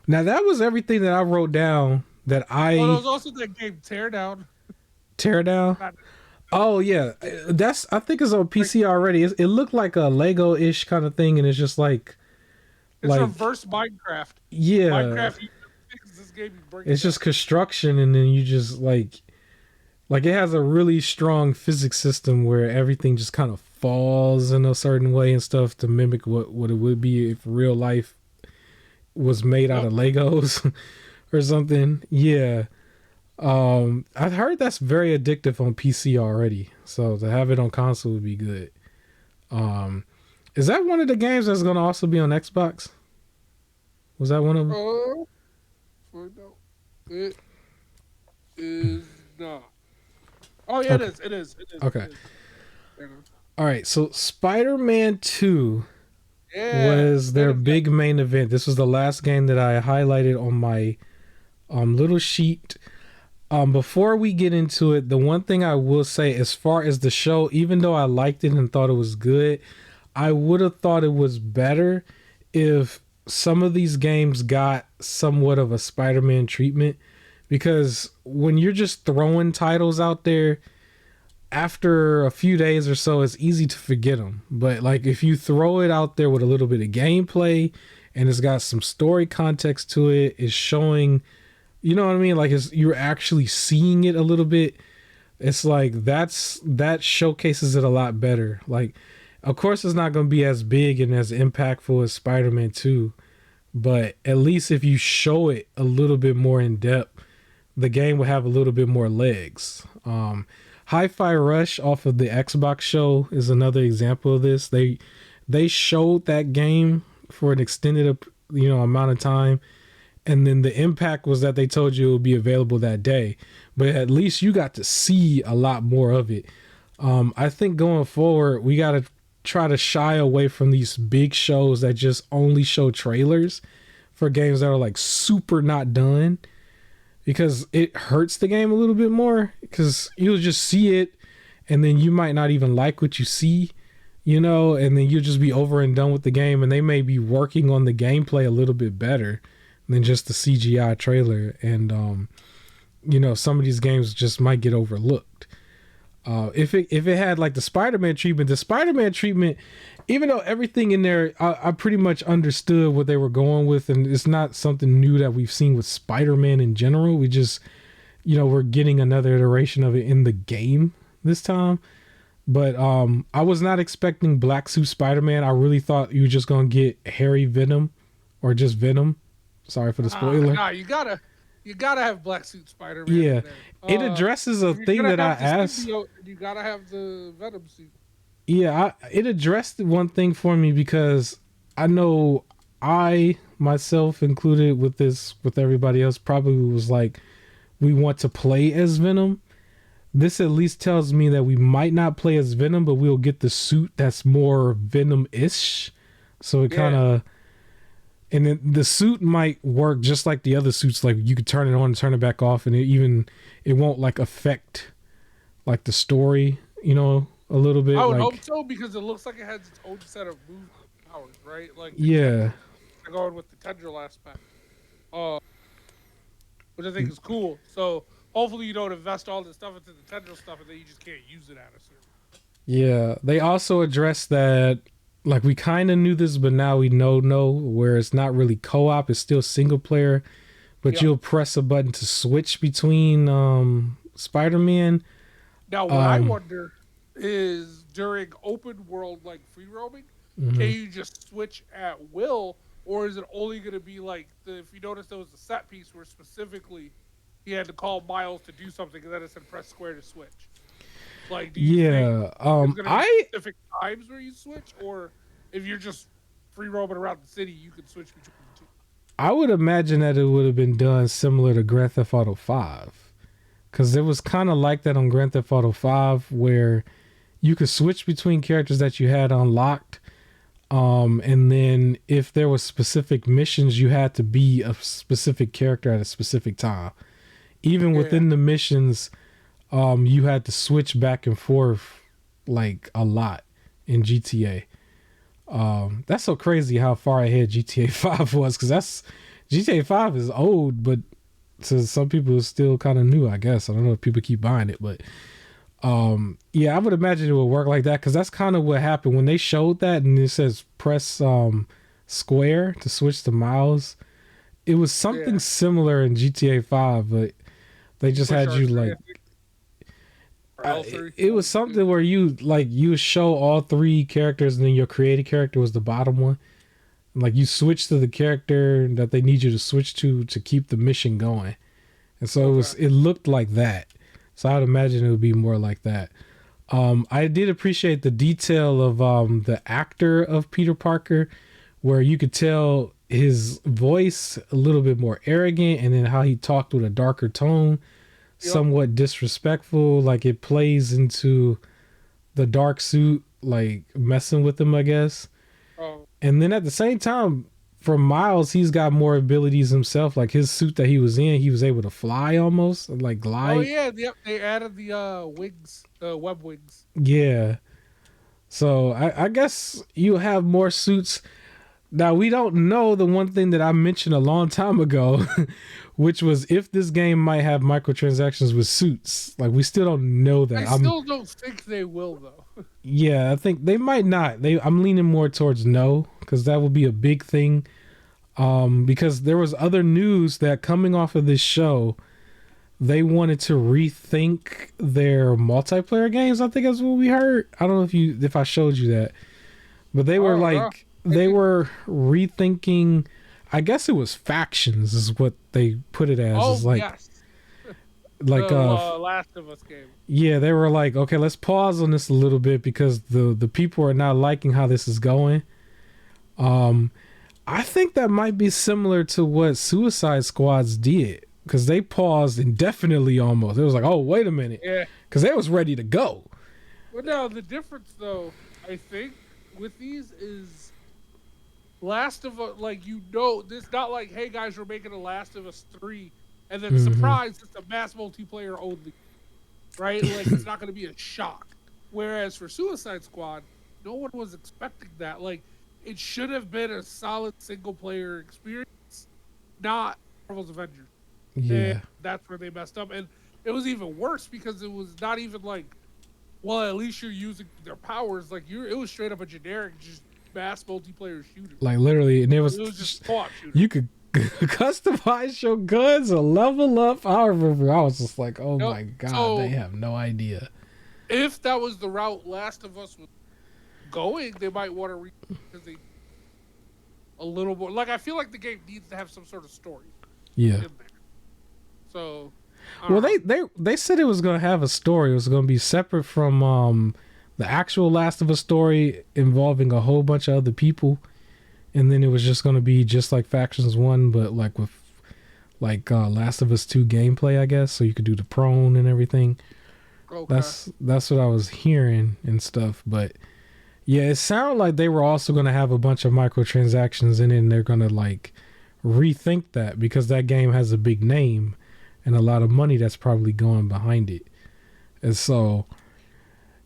Now that was everything that I wrote down that I. Oh, there was also that game Teardown. Teardown. Oh yeah, I think it's on PC already. It looked like a Lego-ish kind of thing, and it's just like. It's reverse Minecraft. Yeah. Minecraft. This game it's just construction, and then you just like it has a really strong physics system where everything just kind of falls in a certain way and stuff to mimic what it would be if real life was made out of Legos or something. Yeah. I've heard that's very addictive on PC already. So to have it on console would be good. Is that one of the games that's going to also be on Xbox? Was that one of them? No. It is not. Oh yeah, okay. It is. Okay. It is. All right. So Spider-Man 2 was their big main event. This was the last game that I highlighted on my little sheet. Before we get into it, the one thing I will say as far as the show, even though I liked it and thought it was good, I would have thought it was better if some of these games got somewhat of a Spider-Man treatment, because when you're just throwing titles out there, after a few days or so, it's easy to forget them. But like if you throw it out there with a little bit of gameplay and it's got some story context to it, it's showing, you know what I mean? Like you're actually seeing it a little bit. It's like that showcases it a lot better. Like, of course, it's not going to be as big and as impactful as Spider-Man 2, but at least if you show it a little bit more in depth, the game will have a little bit more legs. Hi-Fi Rush off of the Xbox show is another example of this. They showed that game for an extended amount of time, and then the impact was that they told you it would be available that day, but at least you got to see a lot more of it. I think going forward, we got to try to shy away from these big shows that just only show trailers for games that are like super not done, because it hurts the game a little bit more, because you'll just see it and then you might not even like what you see, you know, and then you'll just be over and done with the game, and they may be working on the gameplay a little bit better than just the CGI trailer. And you know, some of these games just might get overlooked. If it had like the Spider-Man treatment, even though everything in there, I pretty much understood what they were going with, and it's not something new that we've seen with Spider-Man in general. We just, you know, we're getting another iteration of it in the game this time. But I was not expecting Black Suit Spider-Man. I really thought you were just gonna get Harry Venom, or just Venom. Sorry for the spoiler. Nah, you gotta have Black Suit Spider-Man. Yeah, in there. it addresses a thing that I asked. You gotta have the Venom suit. Yeah, it addressed one thing for me, because I know I myself included with everybody else probably was like, we want to play as Venom. This at least tells me that we might not play as Venom, but we'll get the suit that's more Venom-ish. So it kind of, and then the suit might work just like the other suits. Like you could turn it on and turn it back off, and it won't like affect like the story, you know, a little bit. I would like, hope so, because it looks like it has its own set of move powers, right? Like yeah, going with the tendril aspect, which I think is cool. So hopefully you don't invest all this stuff into the tendril stuff, and then you just can't use it at a certain. Yeah, they also addressed that, like, we kind of knew this, but now we know where it's not really co-op, it's still single player, but you'll press a button to switch between Spider-Man. Now what I wonder is, during open world like free roaming, can you just switch at will, or is it only going to be like if you notice there was a set piece where specifically he had to call Miles to do something, and then it said press square to switch. Like, do you think there's gonna be specific times where you switch, or if you're just free roaming around the city, you can switch between the two? I would imagine that it would have been done similar to Grand Theft Auto 5, because it was kind of like that on Grand Theft Auto 5, where you could switch between characters that you had unlocked, and then if there was specific missions, you had to be a specific character at a specific time. Even within the missions, you had to switch back and forth like a lot in GTA. That's so crazy how far ahead GTA 5 was, because GTA 5 is old, but to some people it's still kind of new, I guess. I don't know if people keep buying it, but yeah, I would imagine it would work like that, because that's kind of what happened when they showed that, and it says press square to switch to Miles. It was something similar in GTA 5, but they just had you like, it was something where you show all three characters, and then your created character was the bottom one. Like you switch to the character that they need you to switch to keep the mission going. And so it looked like that. So I would imagine it would be more like that. I did appreciate the detail of the actor of Peter Parker, where you could tell his voice a little bit more arrogant, and then how he talked with a darker tone, somewhat disrespectful. Like it plays into the dark suit, like messing with him, I guess. And then at the same time, for Miles, he's got more abilities himself. Like his suit that he was in, he was able to fly almost, like glide. Oh yeah, they added the wings, web wings. Yeah. So I guess you have more suits. Now, we don't know the one thing that I mentioned a long time ago, which was if this game might have microtransactions with suits. Like, we still don't know that. I still don't think they will, though. Yeah, I think they might not. I'm leaning more towards no, because that would be a big thing. Because there was other news that coming off of this show, they wanted to rethink their multiplayer games. I think that's what we heard. I don't know if I showed you that, but they were like... They were rethinking, I guess it was factions is what they put it as. Oh, it's like, yes. Like the Last of Us game. Yeah, they were like, okay, let's pause on this a little bit, because the people are not liking how this is going. I think that might be similar to what Suicide Squads did because they paused indefinitely almost. It was like, oh, wait a minute, Yeah. because they was ready to go. Well, no, the difference though, I think, with these is Last of Us. Like this not like, hey guys, we're making a Last of Us 3, and then Mm-hmm. surprise, it's a mass multiplayer only, right? Like it's not going to be a shock. Whereas for Suicide Squad, no one was expecting that. Like it should have been a solid single player experience, not Marvel's Avengers. And Yeah, that's where they messed up. And it was even worse because it was not even like, well, at least you're using their powers. Like it was straight up a generic, just mass multiplayer shooter. like literally, and it It was just co-op shooter. you could customize your guns or level up. I remember I was just like, oh my god, So they have no idea. if that was the route Last of Us was going, they might want to because they a little more. Like I feel like the game needs to have some sort of story Yeah. in there. So, Well, they said it was gonna have a story. It was gonna be separate from the actual Last of Us story involving a whole bunch of other people, and then it was just gonna be just like Factions 1, but like with like Last of Us 2 gameplay, I guess. So you could do the prone and everything. okay. That's what I was hearing and stuff. But yeah, it sounded like they were also gonna have a bunch of microtransactions in it, and they're gonna like rethink that because that game has a big name and a lot of money that's probably going behind it. And so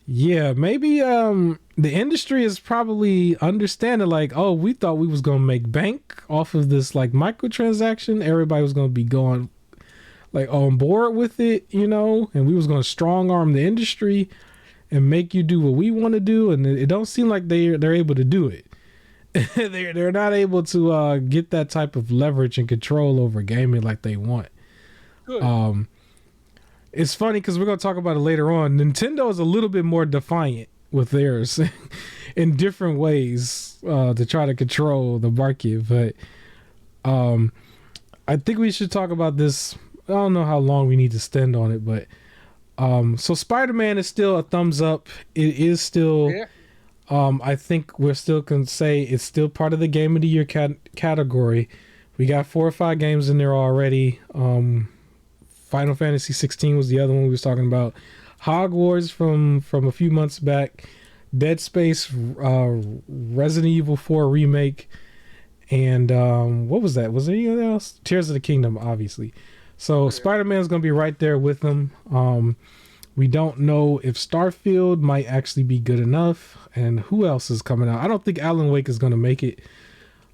yeah, maybe the industry is probably understanding like, oh, we thought we was gonna make bank off of this like microtransaction. Everybody was gonna be going like on board with it, you know, and we was gonna strong arm the industry and make you do what we want to do, and it don't seem like they're able to do it. they're not able to get that type of leverage and control over gaming like they want. Good. It's funny because we're going to talk about it later on. Nintendo is a little bit more defiant with theirs in different ways to try to control the market. But I think we should talk about this. I don't know how long we need to stand on it, but so Spider-Man is still a thumbs up. It is still, Yeah. I think we're still can say it's still part of the Game of the Year category. We got 4 or 5 games in there already. Final Fantasy 16 was the other one we was talking about. Hogwarts from a few months back. Dead Space, Resident Evil 4 remake, and what was that? Was there anything else? Tears of the Kingdom, obviously. So Spider-Man's gonna be right there with them. We don't know if Starfield might actually be good enough, and who else is coming out. I don't think Alan Wake is gonna make it.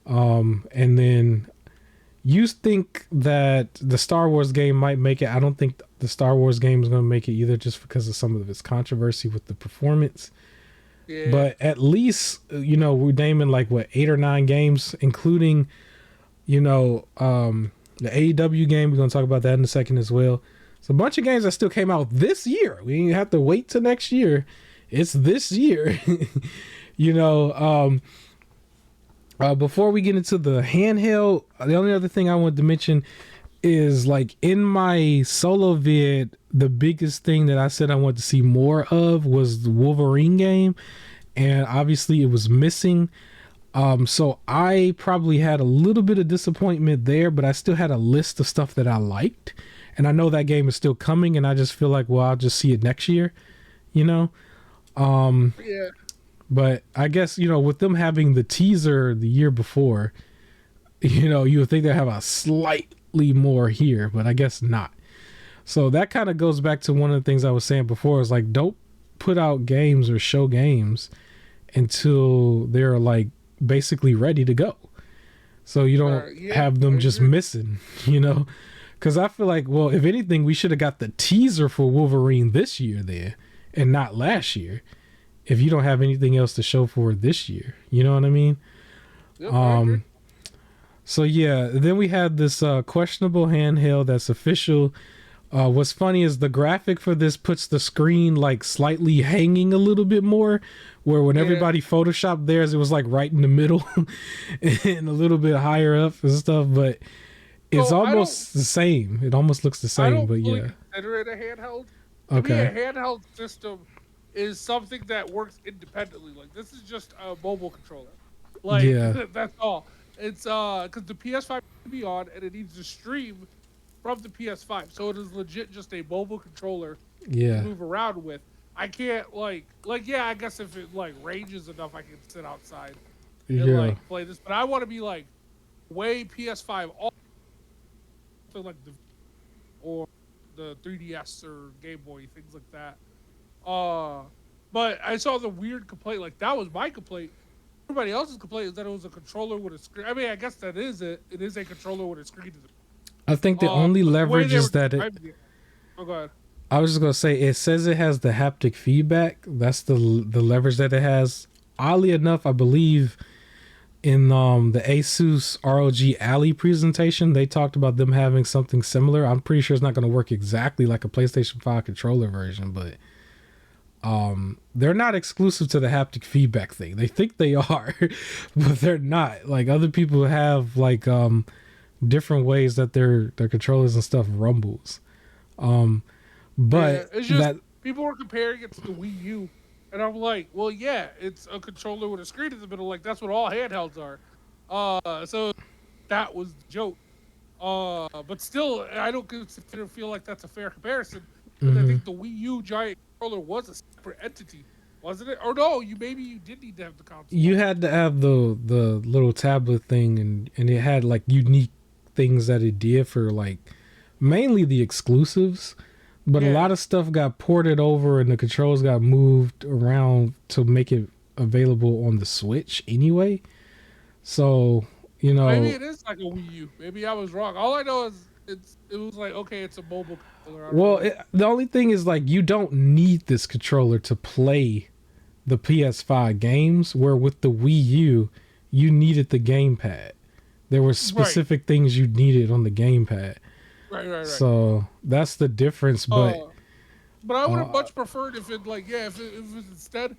And then you think that the Star Wars game might make it. I don't think the Star Wars game is going to make it either, just because of some of its controversy with the performance. Yeah. But at least, you know, we're naming like what 8 or 9 games, including, you know, the AEW game. We're going to talk about that in a second as well. It's a bunch of games that still came out this year. We didn't have to wait till next year. It's this year. You know, before we get into the handheld, the only other thing I wanted to mention is like in my solo vid, the biggest thing that I said I wanted to see more of was the Wolverine game, and obviously it was missing. So I probably had a little bit of disappointment there, but I still had a list of stuff that I liked, and I know that game is still coming, and I just feel like, well, I'll just see it next year, you know. Yeah. But I guess, you know, with them having the teaser the year before, you know, you would think they have a slightly more here, but I guess not. So that kind of goes back to one of the things I was saying before, is like, don't put out games or show games until they're like basically ready to go. So you don't have them just missing, you know? Because I feel like, well, if anything, we should have got the teaser for Wolverine this year then, and not last year, if you don't have anything else to show for it this year. You know what I mean? Yep, so yeah, then we had this questionable handheld that's official. What's funny is the graphic for this puts the screen like slightly hanging a little bit more, where when everybody photoshopped theirs, it was like right in the middle and a little bit higher up and stuff, but it's almost the same. It almost looks the same, but yeah. Consider it a handheld. Okay. To me, a handheld system is something that works independently. Like this is just a mobile controller. Like that's all. It's because the PS5 needs to be on and it needs to stream from the PS5, so it is legit just a mobile controller to Yeah. move around with. I can't like yeah, I guess if it like ranges enough, I can sit outside and Yeah. like play this. But I want to be like way PS5 all like the or the 3DS or Game Boy things like that. Uh, but I saw the weird complaint. Like that was my complaint. Everybody else's complaint is that it was a controller with a screen. I mean, I guess that is it. It is a controller with a screen. I think the only But the way leverage they were is that it. describing it. Oh god. I was just gonna say it says it has the haptic feedback. That's the leverage that it has. Oddly enough, I believe in the Asus ROG Ally presentation, they talked about them having something similar. I'm pretty sure it's not going to work exactly like a PlayStation 5 controller version, but they're not exclusive to the haptic feedback thing. They think they are, but they're not. Like other people have like different ways that their controllers and stuff rumbles. But Yeah, it's just that people were comparing it to the Wii U, and I'm like, well, yeah, it's a controller with a screen in the middle. Like that's what all handhelds are. So that was the joke. But still, I don't feel like that's a fair comparison because I mhm. think the Wii U giant controller was a separate entity, wasn't it? Or no, you did need to have the console You on it. had to have the little tablet thing, and it had like unique things that it did for like mainly the exclusives, but a Yeah, lot of stuff got ported over and the controls got moved around to make it available on the Switch anyway. So, you maybe know, it is like a Wii U. Maybe I was wrong. All I know is it was like okay, it's a mobile controller. I don't well, know. the only thing is like you don't need this controller to play the PS5 games, where with the Wii U, you needed the gamepad. There were Right, specific things you needed on the gamepad. right. So that's the difference. But Uh, but I would have uh, much preferred if it like yeah, if it was instead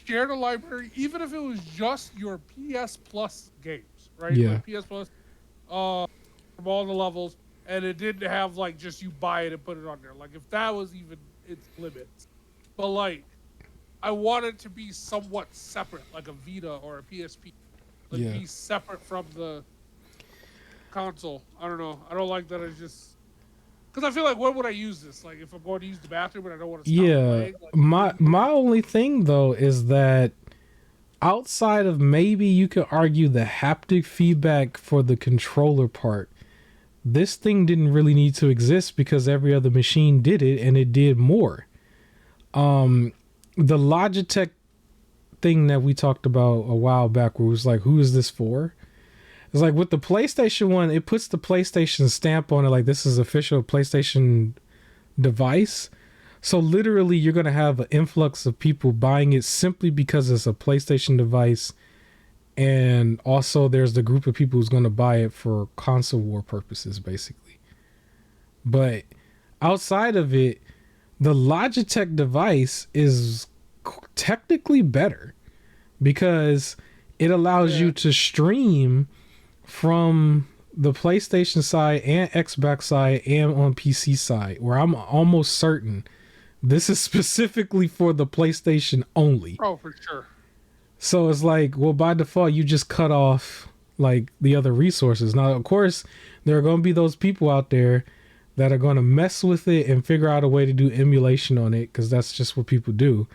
shared a library, even if it was just your PS Plus games, right? yeah, Like PS Plus, uh, from all the levels, and it didn't have like just you buy it and put it on there. Like if that was even its limits, but like I want it to be somewhat separate, like a Vita or a PSP, like yeah, be separate from the console. I don't know. I don't like that. It's just because I feel like when would I use this? Like if I'm going to use the bathroom and I don't want to stop yeah. playing, like what My do you use? my only thing though is that outside of maybe you could argue the haptic feedback for the controller part, this thing didn't really need to exist because every other machine did it and it did more. The Logitech thing that we talked about a while back, where it was like, who is this for? It's like with the PlayStation one, it puts the PlayStation stamp on it, like this is official PlayStation device. So literally, you're gonna have an influx of people buying it simply because it's a PlayStation device, and also there's the group of people who's gonna buy it for console war purposes, basically. But outside of it, the Logitech device is technically better because it allows Yeah, you to stream from the PlayStation side and Xbox side and on PC side, where I'm almost certain this is specifically for the PlayStation only. oh for sure. So it's like, well, by default, you just cut off like the other resources. Now, of course, there are going to be those people out there that are going to mess with it and figure out a way to do emulation on it because that's just what people do.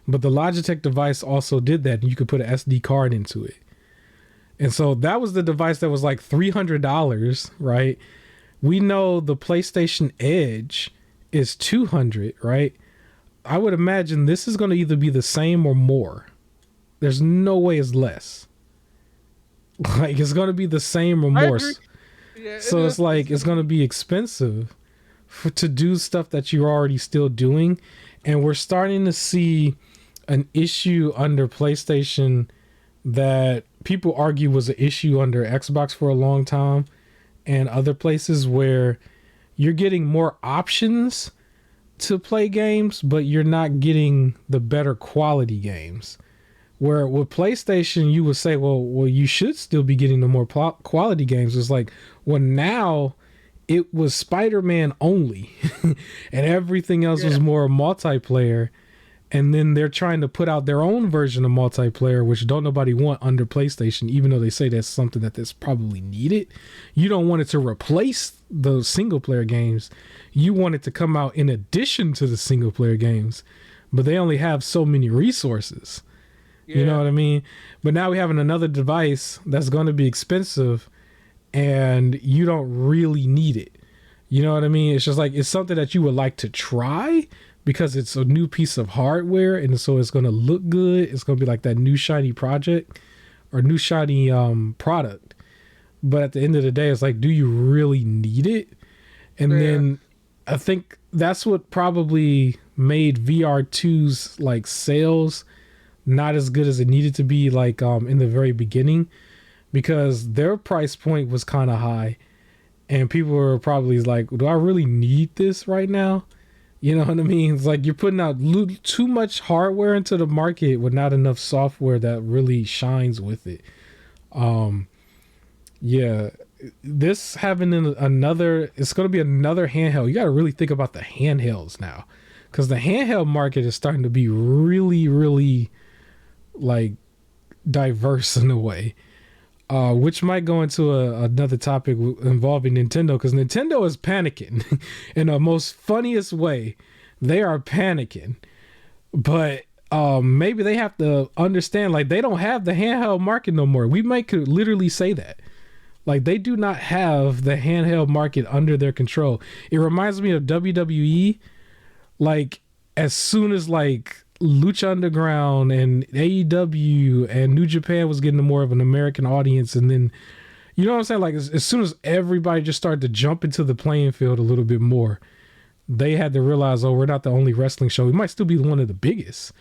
But the Logitech device also did that. And you could put an SD card into it. And so that was the device that was like $300, right? We know the PlayStation Edge is 200, right? I would imagine this is going to either be the same or more. There's no way it's less. Like it's going to be the same or I more. agree. Yeah, it So it's is. It's like it's gonna going to be be expensive to do stuff that you're already still doing, and we're starting to see an issue under PlayStation that people argue was an issue under Xbox for a long time and other places where you're getting more options to play games, but you're not getting the better quality games. Where with PlayStation, you would say, well, you should still be getting the more quality games. It's like, well, now it was Spider-Man only, and everything else yeah. was more multiplayer. and then they're trying to put out their own version of multiplayer, which don't nobody want under PlayStation, even though they say that's something that's probably needed. You don't want it to replace those single player games. You want it to come out in addition to the single player games, but they only have so many resources. Yeah. You know what I mean? But now we have another device that's going to be expensive, and you don't really need it. You know what I mean? It's just like, it's something that you would like to try because it's a new piece of hardware, and so it's going to look good. It's going to be like that new shiny project or new shiny product. But at the end of the day, it's like, do you really need it? And then I think that's what probably made VR2's like sales not as good as it needed to be, like in the very beginning, because their price point was kind of high, and people were probably like, do I really need this right now? You know what I mean? It's like you're putting out too much hardware into the market with not enough software that really shines with it. Yeah, this having another, it's going to be another handheld. You got to really think about the handhelds now, because the handheld market is starting to be really, really like diverse in a way, which might go into another topic involving Nintendo, because Nintendo is panicking in the most funniest way. They are panicking, but maybe they have to understand, like, they don't have the handheld market no more. We could literally say that, like, they do not have the handheld market under their control. It reminds me of WWE. Like, as soon as like Lucha Underground and AEW and New Japan was getting more of an American audience, and then, you know what I'm saying, like as soon as everybody just started to jump into the playing field a little bit more, they had to realize, oh, we're not the only wrestling show. We might still be one of the biggest,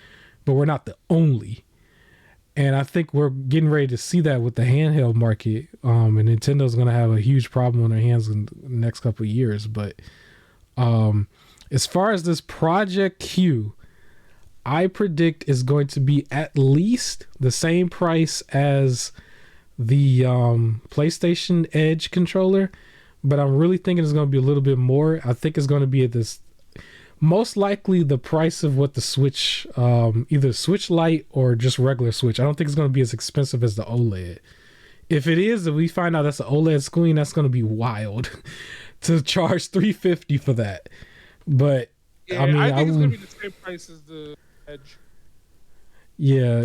but we're not the only. And I think we're getting ready to see that with the handheld market, and Nintendo's going to have a huge problem on their hands in the next couple of years. But as far as this Project Q, I predict is going to be at least the same price as the PlayStation Edge controller, but I'm really thinking it's going to be a little bit more. I think it's going to be at this, most likely the price of what the Switch, either Switch Lite or just regular Switch. I don't think it's going to be as expensive as the OLED. If it is, if we find out that's an OLED screen, that's going to be wild to charge $350 for that. But yeah, I mean, I think it's going to be the same price as the Edge. Yeah,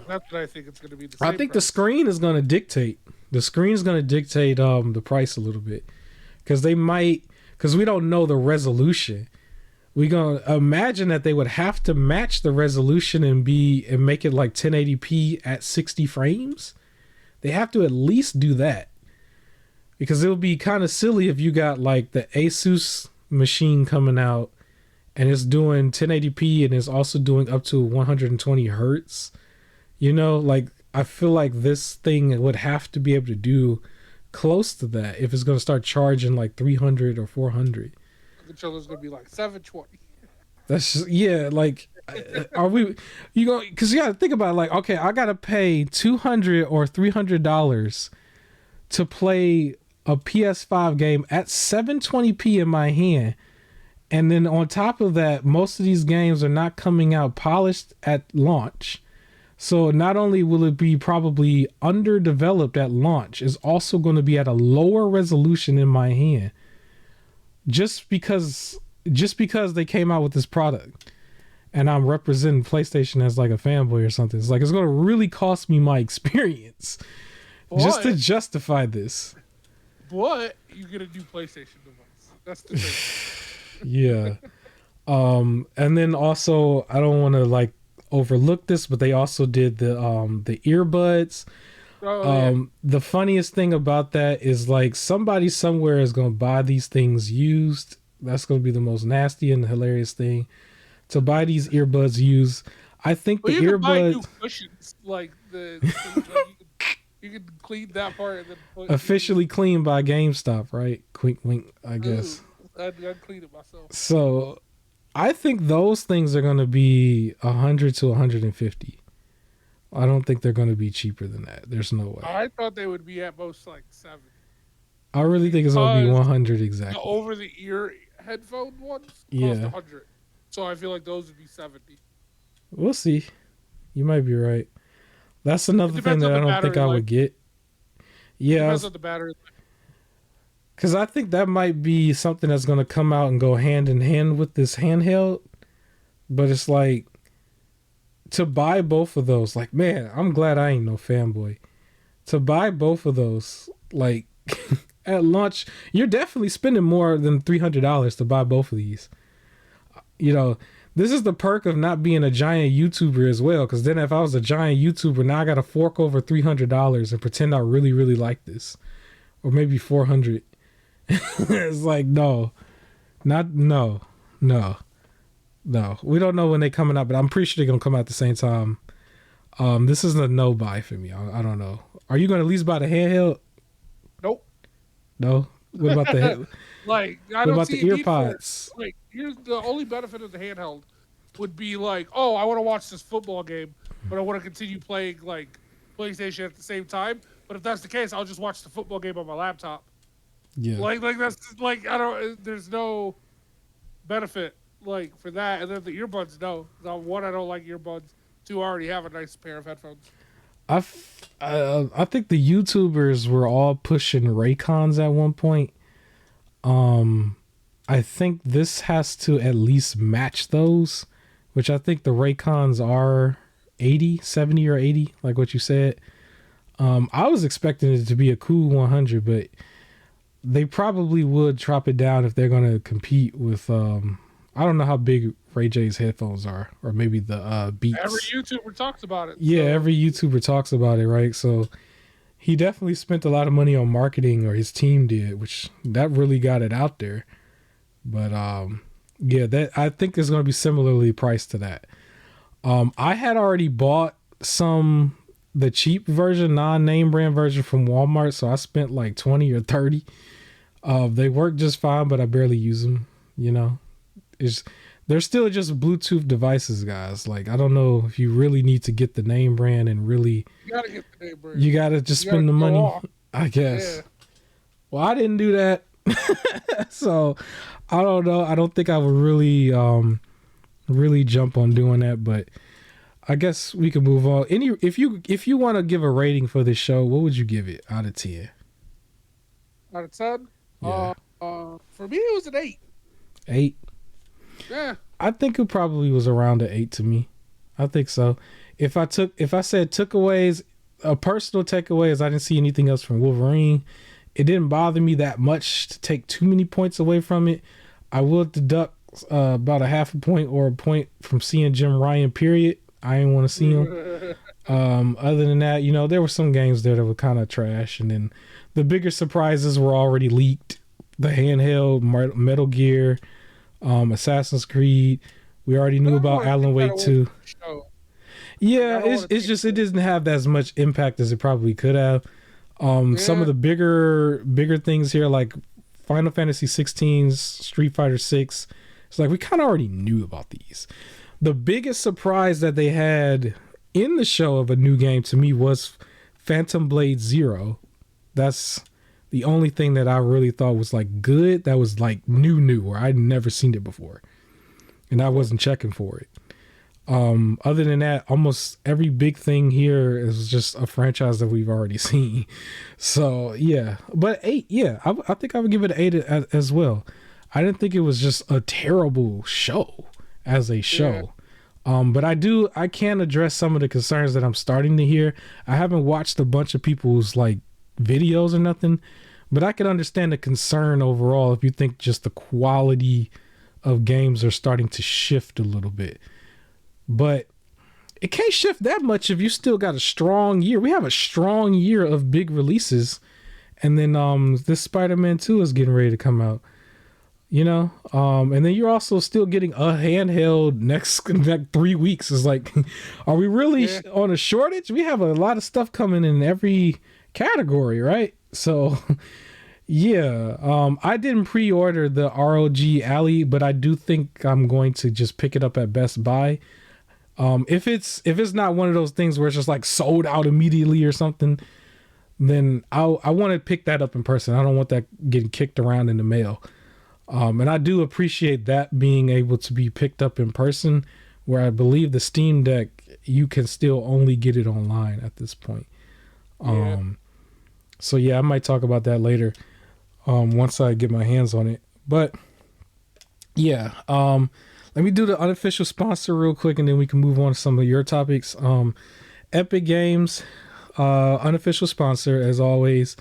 that's what I think it's going to be. I think the screen is going to dictate. The screen's going to dictate the price a little bit, because we don't know the resolution. We gonna imagine that they would have to match the resolution and make it like 1080p at 60 frames. They have to at least do that, because it would be kind of silly if you got like the Asus machine coming out and it's doing 1080p and it's also doing up to 120 hertz. You know, like, I feel like this thing would have to be able to do close to that if it's going to start charging like 300 or 400. The controller's going to be like 720. That's just, yeah, like, are we, you go, because you got to think about it, like, okay, I got to pay $200 or $300 to play a PS5 game at 720p in my hand. And then on top of that, most of these games are not coming out polished at launch. So not only will it be probably underdeveloped at launch, it's also going to be at a lower resolution in my hand. Just because they came out with this product and I'm representing PlayStation as like a fanboy or something. It's like, it's going to really cost me my experience just to justify this. But you get a new PlayStation device. That's the thing. Yeah. And then also, I don't want to like overlook this, but they also did the earbuds. The funniest thing about that is, like, somebody somewhere is going to buy these things used. That's going to be the most nasty and hilarious thing, to buy these earbuds used. I think the earbuds, buy new cushions, like you can clean that part and then officially cleaned by GameStop, right? Wink, wink, I guess. I'd clean it myself. So I think those things are going to be 100 to 150. I don't think they're going to be cheaper than that. There's no way. I thought they would be at most like 70. I really think it's going to be 100 exactly. The over the ear headphone ones cost 100. So I feel like those would be 70. We'll see. You might be right. That's It another thing depends that on I the don't think battery I life. would get. It Yeah, depends on the battery life. because I think that might be something that's going to come out and go hand in hand with this handheld. But it's like to buy both of those. Like, man, I'm glad I ain't no fanboy. To buy both of those, like at launch, you're definitely spending more than $300 to buy both of these. You know, this is the perk of not being a giant YouTuber as well. Because then, if I was a giant YouTuber, now I got to fork over $300 and pretend I really, really like this, or maybe 400. It's like no, not no, no, no. We don't know when they're coming out, but I'm pretty sure they're gonna come out at the same time. This is a no buy for me. I don't know. Are you gonna at least buy the handheld? Nope. No. What about the Like, I what don't about the see a need for it. earpods? Like, here's the only benefit of the handheld would be like, oh, I want to watch this football game, but I want to continue playing like PlayStation at the same time. But if that's the case, I'll just watch the football game on my laptop. Yeah. Like that's like I don't. There's no benefit like for that. And then the earbuds, no. One, I don't like earbuds. Two, I already have a nice pair of headphones. I think the YouTubers were all pushing Raycons at one point. Um, I think this has to at least match those, which I think the Raycons are 80, 70 or 80, like what you said. I was expecting it to be a cool 100, but they probably would drop it down if they're going to compete with I don't know how big Ray J's headphones are, or maybe the Every Beats. YouTuber talks about it. Yeah, So. every YouTuber talks about it, right? So he definitely spent a lot of money on marketing, or his team did, which that really got it out there. But yeah, that I think is going to be similarly priced to that. I had already bought the cheap version, non-name brand version from Walmart, so I spent like 20 or 30. They work just fine, but I barely use them. You know, it's they're still just Bluetooth devices, guys. Like, I don't know if you really need to get the name brand and really You gotta get the name brand. you gotta just You gotta spend the go money. off. I guess. Yeah. Well, I didn't do that, so I don't know. I don't think I would really jump on doing that, but I guess we can move on. If you want to give a rating for this show, what would you give it out of 10? Out of 10? Yeah. For me, it was an 8. 8. Yeah. I think it probably was around an 8 to me. I think so. If I said takeaways, a personal takeaway is I didn't see anything else from Wolverine. It didn't bother me that much to take too many points away from it. I will deduct about a half a point or a point from seeing Jim Ryan, period. I didn't want to see him. Other than that, there were some games there that were kind of trash. And then the bigger surprises were already leaked. The handheld, Metal Gear, Assassin's Creed. We already knew about Alan Wake 2. Yeah, it's just it doesn't have as much impact as it probably could have. Some of the bigger things here, like Final Fantasy 16's Street Fighter 6, it's like we kind of already knew about these. The biggest surprise that they had in the show of a new game to me was Phantom Blade Zero. That's the only thing that I really thought was like good, that was like new, or I'd never seen it before, and I wasn't checking for it. Other than that, almost every big thing here is just a franchise that we've already seen. So yeah, but 8, yeah, I think I would give it an 8 as well. I didn't think it was just a terrible show as a show. But I can address some of the concerns that I'm starting to hear. I haven't watched a bunch of people's like videos or nothing, but I can understand the concern overall if you think just the quality of games are starting to shift a little bit. But it can't shift that much if you still got a strong year. We have a strong year of big releases, and then this Spider-Man 2 is getting ready to come out. And then you're also still getting a handheld next 3 weeks. Is like, are we really on a shortage? We have a lot of stuff coming in every category, right? So yeah, I didn't pre-order the ROG Ally, but I do think I'm going to just pick it up at Best Buy. If it's not one of those things where it's just like sold out immediately or something, then I want to pick that up in person. I don't want that getting kicked around in the mail. And I do appreciate that being able to be picked up in person where I believe the Steam Deck, you can still only get it online at this point. Yeah. So yeah, I might talk about that later, once I get my hands on it. But yeah, let me do the unofficial sponsor real quick, and then we can move on to some of your topics. Epic Games, unofficial sponsor as always,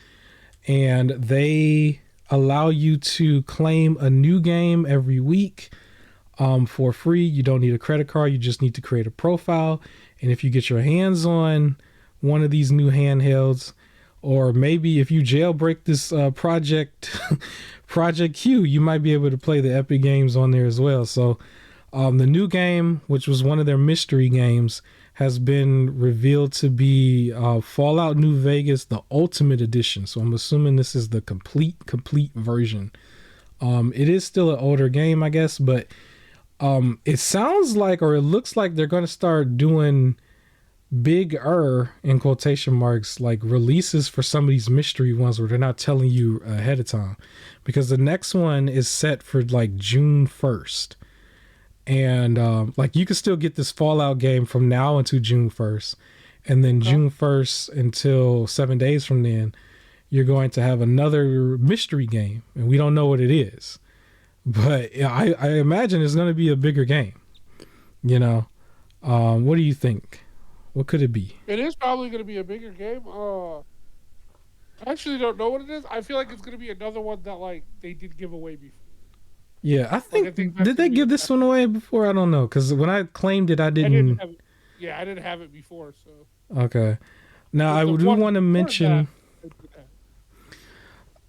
and they allow you to claim a new game every week, for free. You don't need a credit card. You just need to create a profile. And if you get your hands on one of these new handhelds, or maybe if you jailbreak this project Project Q, you might be able to play the Epic games on there as well. So the new game, which was one of their mystery games, has been revealed to be Fallout New Vegas, the Ultimate Edition. So I'm assuming this is the complete version. It is still an older game, I guess, but it sounds like, or it looks like, they're going to start doing bigger, in quotation marks, like releases for some of these mystery ones where they're not telling you ahead of time, because the next one is set for like June 1st. And like you can still get this Fallout game from now until June 1st, and then June 1st until 7 days from then, you're going to have another mystery game, and we don't know what it is, but I imagine it's going to be a bigger game. What do you think? What could it be? It is probably going to be a bigger game. I actually don't know what it is. I feel like it's going to be another one that like they did give away before. Yeah, I think that's did they give this one away before? I don't know, because when I claimed it, I didn't have it. Yeah, I didn't have it before. So okay. Now I do want to mention.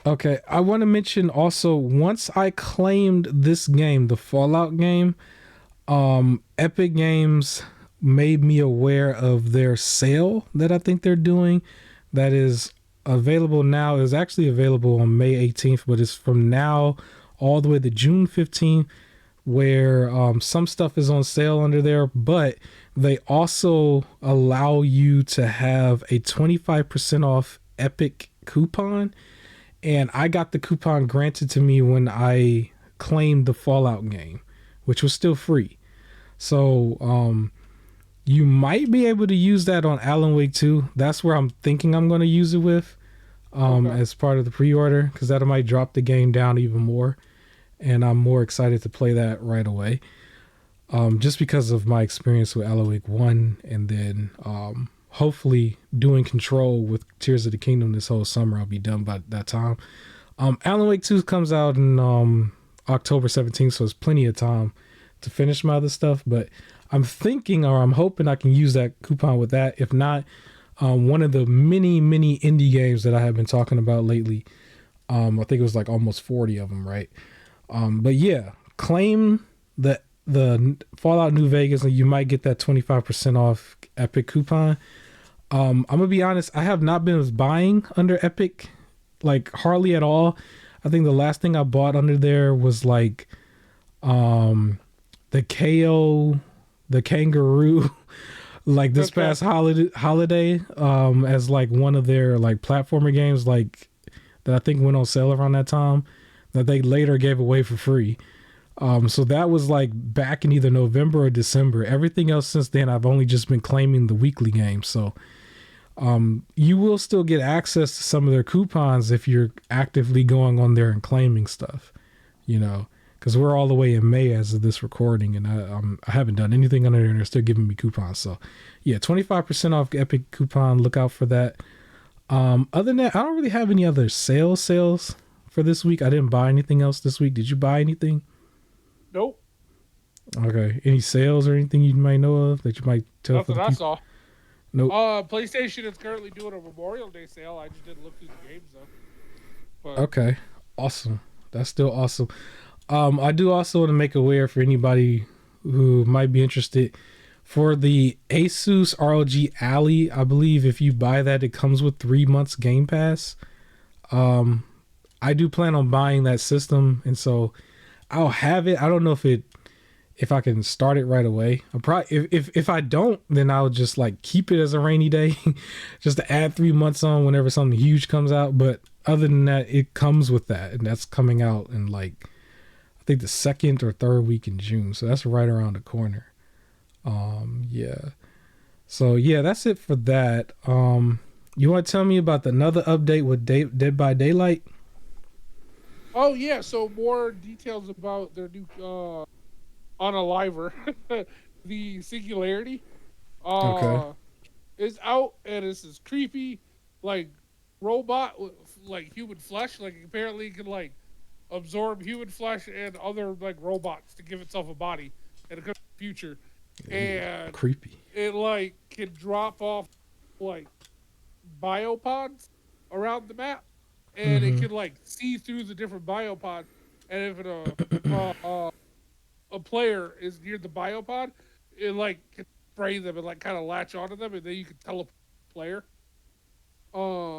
Okay, I want to mention also, once I claimed this game, the Fallout game, Epic Games made me aware of their sale that I think they're doing, that is available now. Is actually available on May 18th, but it's from now all the way to June 15th, where some stuff is on sale under there, but they also allow you to have a 25% off Epic coupon. And I got the coupon granted to me when I claimed the Fallout game, which was still free. So you might be able to use that on Alan Wake 2. That's where I'm thinking I'm going to use it with, as part of the pre-order, because that might drop the game down even more. And I'm more excited to play that right away, just because of my experience with Alan Wake 1, and then hopefully doing Control with Tears of the Kingdom this whole summer. I'll be done by that time. Alan Wake 2 comes out in October 17th, so it's plenty of time to finish my other stuff. But I'm thinking, or I'm hoping, I can use that coupon with that. If not, one of the many indie games that I have been talking about lately. I think it was like almost 40 of them, right? But yeah, claim the Fallout New Vegas, and you might get that 25% off Epic coupon. I'm gonna be honest, I have not been buying under Epic, like hardly at all. I think the last thing I bought under there was like the KO, the Kangaroo, like this past holiday, as like one of their like platformer games, like that I think went on sale around that time, that they later gave away for free. So that was like back in either November or December. Everything else since then, I've only just been claiming the weekly games. So you will still get access to some of their coupons if you're actively going on there and claiming stuff, because we're all the way in May as of this recording, and I haven't done anything under there, and they're still giving me coupons. So yeah, 25% off Epic coupon. Look out for that. Other than that, I don't really have any other sales for this week. I didn't buy anything else this week. Did you buy anything? Nope. Okay. Any sales or anything you might know of that you might tell? Nothing I saw. Nope. PlayStation is currently doing a Memorial Day sale. I just didn't look through the games though. But... Okay. Awesome. That's still awesome. I do also want to make aware for anybody who might be interested, for the Asus ROG Ally, I believe if you buy that, it comes with 3 months Game Pass. I do plan on buying that system, and so I'll have it. I don't know if I can start it right away. I'll probably, if I don't, then I'll just like keep it as a rainy day, just to add 3 months on whenever something huge comes out. But other than that, it comes with that, and that's coming out in like, I think the second or third week in June. So that's right around the corner. Yeah. So yeah, that's it for that. You want to tell me about another update with Dead by Daylight? Oh yeah, so more details about their new unaliver, the Singularity, Okay. uh, is out, and it's this creepy like robot with like human flesh. Like apparently it can like absorb human flesh and other like robots to give itself a body in the future, Ew, and creepy. it like can drop off like biopods around the map, and it Mm-hmm. can like see through the different biopods. And if uh, uh, a player is near the biopod, it like can spray them and like kind of latch onto them, and then you can teleport the player. Uh,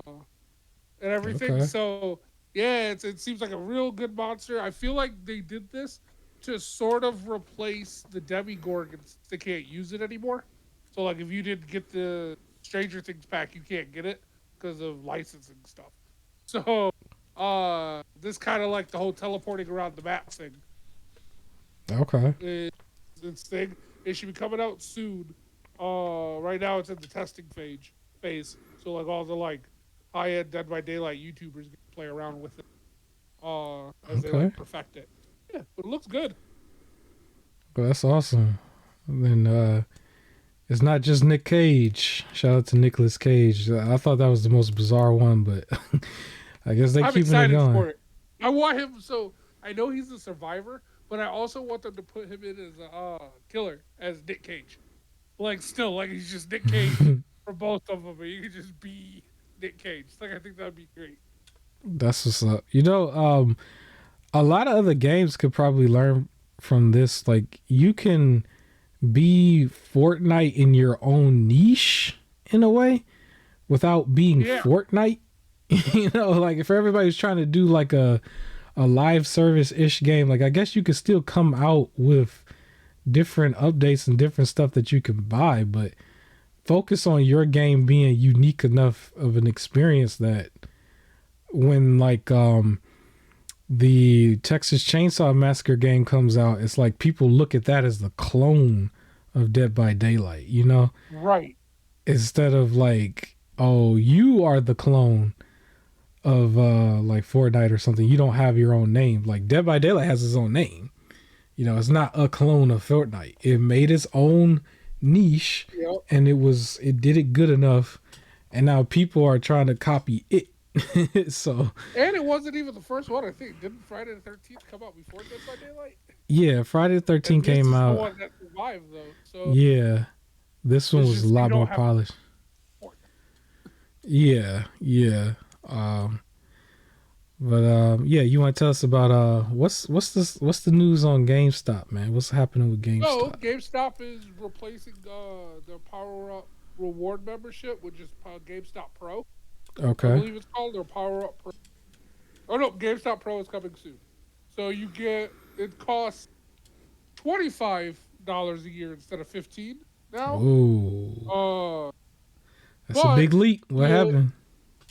and everything. Okay. So yeah, it seems like a real good monster. I feel like they did this to sort of replace the Demigorgons. They can't use it anymore. So like if you didn't get the Stranger Things pack, you can't get it because of licensing stuff. So this kind of like the whole teleporting around the map thing Okay. is its thing. It should be coming out soon. Right now it's in the testing phase. So like all the like high end Dead by Daylight YouTubers get to play around with it. As they Okay. like perfect it. Yeah, but it looks good. Well, that's awesome. Then it's not just Nick Cage. Shout out to Nicolas Cage. I thought that was the most bizarre one, but I guess they I'm keeping it excited going. for it. I want him so I know he's a survivor, but I also want them to put him in as a killer as Nick Cage. Like still, like he's just Nick Cage for both of them. You could just be Nick Cage. Like I think that'd be great. That's what's up. A lot of other games could probably learn from this. Like you can be Fortnite in your own niche in a way without being Yeah, Fortnite. Like if everybody's trying to do like a live service ish game, like I guess you could still come out with different updates and different stuff that you can buy, but focus on your game being unique enough of an experience that when the Texas Chainsaw Massacre game comes out, it's like people look at that as the clone of Dead by Daylight, right. instead of like, oh, you are the clone of like Fortnite or something. You don't have your own name. Like Dead by Daylight has its own name. It's not a clone of Fortnite. It made its own niche, Yep. and it did it good enough, and now people are trying to copy it. So And it wasn't even the first one. I think didn't Friday the 13th come out before Dead by Daylight? yeah, Friday the And 13th this came is the out. one that survived though. So Yeah, this one it's was a just you lot more don't have polished. Yeah, yeah. Um, but yeah, you want to tell us about what's the news on GameStop, man? What's happening with So GameStop? GameStop is replacing their Power Up reward membership with just GameStop Pro. I Okay, believe it's called their Power Up Pro. Oh no, GameStop Pro is coming soon. So it costs $25 a year instead of 15 now. oh, Uh, that's a big but leap. What you happened?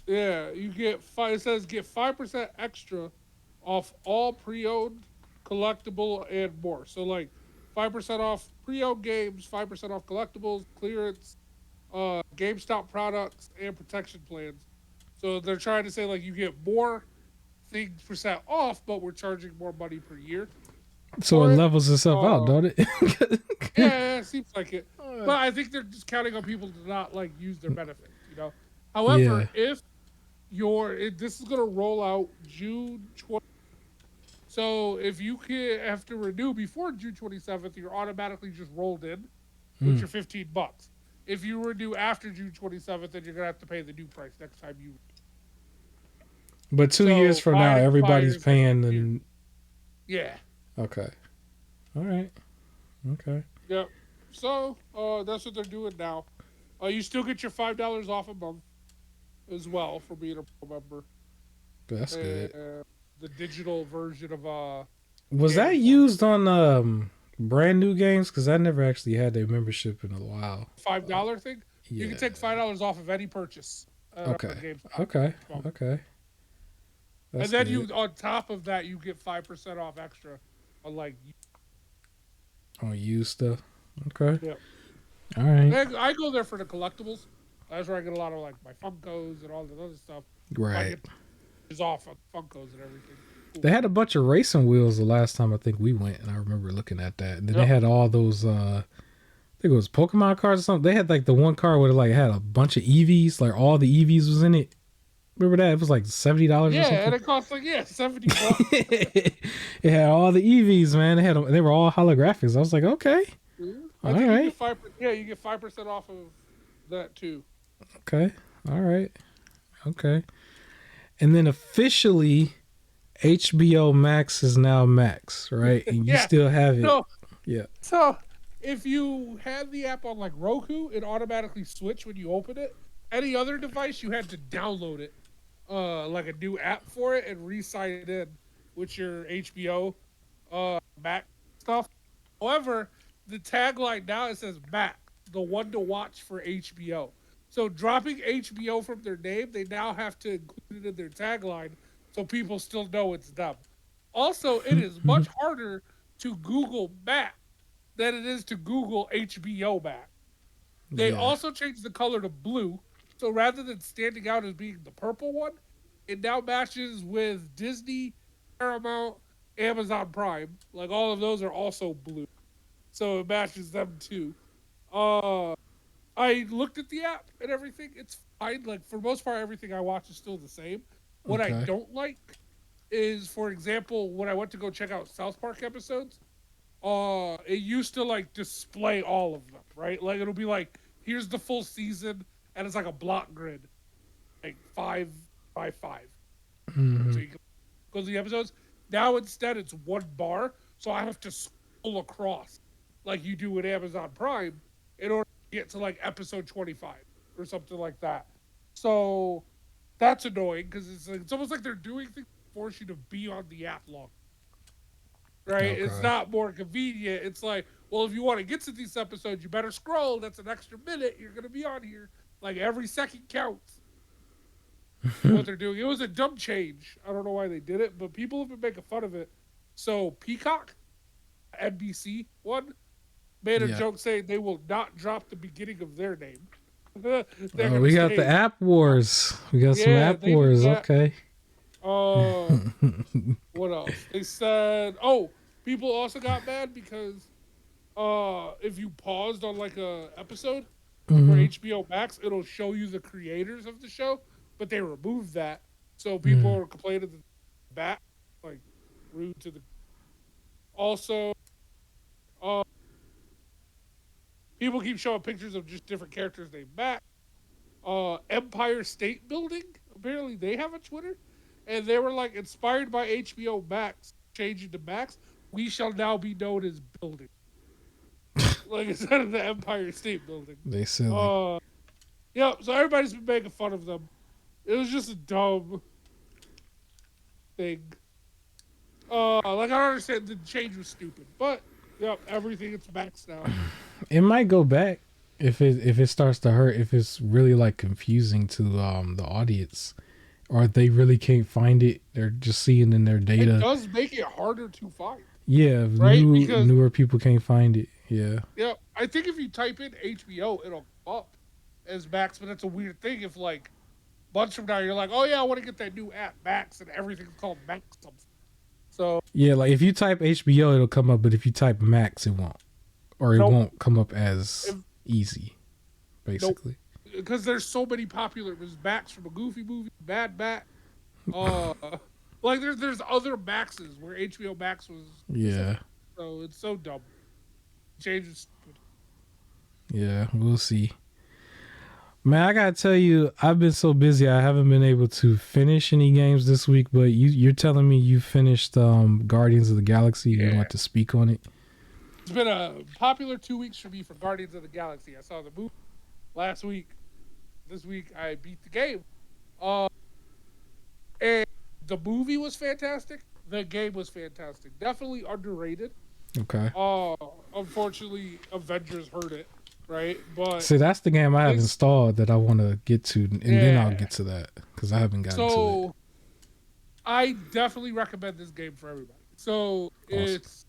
yeah you get five. It says get 5% extra off all pre-owned, collectible, and more. So like 5% off pre-owned games, 5% off collectibles, clearance, GameStop products, and protection plans. So they're trying to say like you get more things percent off, but we're charging more money per year So it for it. levels itself out, Uh, don't it? yeah, it seems like it. But I think they're just counting on people to not like use their benefits. However, Yeah. if this is gonna roll out June 20th. So if you can have to renew before June 27th, you're automatically just rolled in with Mm. your $15. If you renew after June 27th, then you're gonna have to pay the new price next time you. But 2 years So from now, mine everybody's expires like paying. next year. And Yeah. okay, all right, okay, Yep. So that's what they're doing now. You still get your $5 off a month as well for being a pro member. that's good. The digital version of Was Game that Informer. used on brand new games? Because I never actually had their membership in a while. $5 thing. You can Yeah. take $5 off of any purchase at Okay. GameStop Okay. each month. Okay. And That's then good. you on top of that you get 5% off extra on like On used stuff. Okay. Yeah. All right. I go there for the collectibles. That's where I get a lot of like my Funkos and all the other stuff. So I Right. get is off on Funkos and everything. Cool. They had a bunch of racing wheels the last time I think we went, and I remember looking at that. And then they Yep. had all those. I think it was Pokemon cards or something. They had like the one card where it like had a bunch of EVs, like all the EVs was in it. Remember that? It was like $70 or Yeah, and something. it costs like $70. It had all the EVs, man. They were all holographics. I was like, okay, I all think you right, get 5. Yeah, you get 5% off of that too. okay, all right, okay. And then officially, HBO Max is now Max, right? And you Yeah. still have it. No. Yeah. So if you had the app on like Roku, it automatically switched when you open it. Any other device, you had to download it, like a new app for it, and re-sign it in with your HBO Mac stuff. However, the tagline now it says Mac, the one to watch for HBO. So dropping HBO from their name, they now have to include it in their tagline so people still know it's them. Also, it is much harder to Google Mac than it is to Google HBO Mac. They Yeah. also changed the color to blue. So rather than standing out as being the purple one, it now matches with Disney, Paramount, Amazon Prime. Like all of those are also blue. So it matches them too. Uh I looked at the app and everything. It's fine. Like for the most part, everything I watch is still the same. What I Okay. don't like is, for example, when I went to go check out South Park episodes, it used to like display all of them, right? Like it'll be like, here's the full season, and it's like a block grid, like 5 by 5. So Hmm. you can go to the episodes. Now instead it's one bar, so I have to scroll across, like you do with Amazon Prime, in order to get to like episode 25 or something like that. So that's annoying because it's almost like they're doing things to force you to be on the app long, right? It's Okay. not more convenient. It's like, well, if you want to get to these episodes, you better scroll. That's an extra minute. You're gonna be on here. Like every second counts. What they're doing. It was a dumb change. I don't know why they did it, but people have been making fun of it. So Peacock, NBC one, made a Yeah. joke saying they will not drop the beginning of their name. They're Oh, gonna we got the stay. app wars. We got some Yeah, app they did wars. that. Okay. Uh, what else? They said, oh, people also got mad because if you paused on like a episode for Hmm. HBO Max, it'll show you the creators of the show, but they removed that. So people are complaining that back like rude to the. Also, uh, people keep showing pictures of just different characters named Mac. Empire State Building. Apparently, they have a Twitter, and they were like inspired by HBO Max, changing to Max. We shall now be known as Building, like instead of the Empire State Building. They silly. Uh, yeah. So everybody's been making fun of them. It was just a dumb thing. Like I don't understand the change was stupid, but yep, everything it's Max now. It might go back if it starts to hurt, if it's really like confusing to the audience, or if they really can't find it. They're just seeing in their It data. does make it harder to find, Yeah, if right? Because newer people can't find it. Yeah. yeah, I think if you type in HBO, it'll come up as Max, but that's a weird thing. If like months from now you're like, oh yeah, I want to get that new app Max, and everything's called Max something. So Yeah, like if you type HBO, it'll come up, but if you type Max, it won't, or it nope, won't come up as if, easy, nope, basically. because there's so many popular. There's Max from a Goofy movie, Bad Max. Uh, like there's other Maxes where HBO Max was Yeah, something. So it's so dumb. Change is stupid. yeah, we'll see. Man, I gotta tell you, I've been so busy, I haven't been able to finish any games this week. But you're telling me you finished Guardians of the Galaxy. You Yeah, want to speak on it? it's been a popular 2 weeks for me for Guardians of the Galaxy. I saw the movie last week. This week I beat the game. Uh, and the movie was fantastic. The game was fantastic. Definitely underrated. Okay. Uh, Unfortunately, Avengers heard it, right? But See, that's the game I have it's installed that I want to get to, and then I'll yeah. get to that because I haven't gotten to it. So I definitely recommend this game for everybody. So Awesome. it's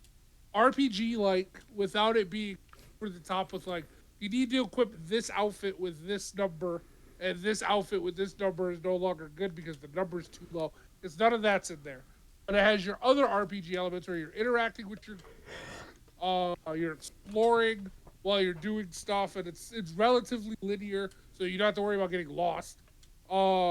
RPG like without it being over the top with like you need to equip this outfit with this number, and this outfit with this number is no longer good because the number is too low. It's none of that's in there, but it has your other RPG elements where you're interacting with your you're exploring while you're doing stuff, and it's relatively linear, so you don't have to worry about getting lost. Uh,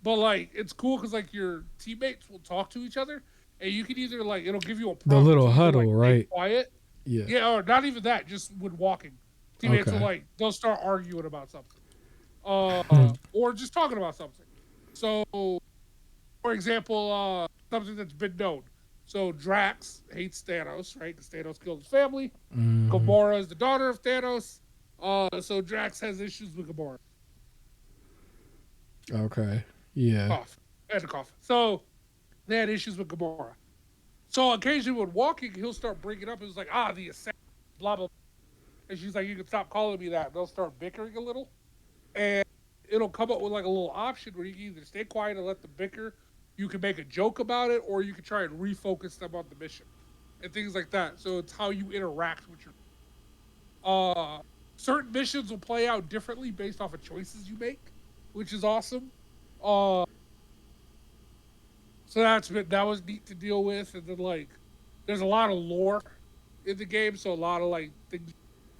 but like it's cool because like your teammates will talk to each other, and you can either like it'll give you a The prompt little to either like huddle, stay right? quiet, Yeah. yeah, or not even that, just when walking, teammates will Okay. like they'll start arguing about something, or just talking about something. So, for example, something that's been known. So Drax hates Thanos, right? Because Thanos killed his family. Mm, Gamora is the daughter of Thanos. So Drax has issues with Gamora. okay. Yeah. Cough. And a cough. So they had issues with Gamora. So occasionally when walking, he'll start bringing up. It was like, the assassin, blah, blah, blah. And she's like, you can stop calling me that. And they'll start bickering a little. And it'll come up with like a little option where you can either stay quiet and let them bicker. You can make a joke about it, or you can try and refocus them on the mission and things like that. So it's how you interact with your certain missions will play out differently based off of choices you make, which is awesome. Uh so that was neat to deal with. And then like there's a lot of lore in the game, so a lot of like things you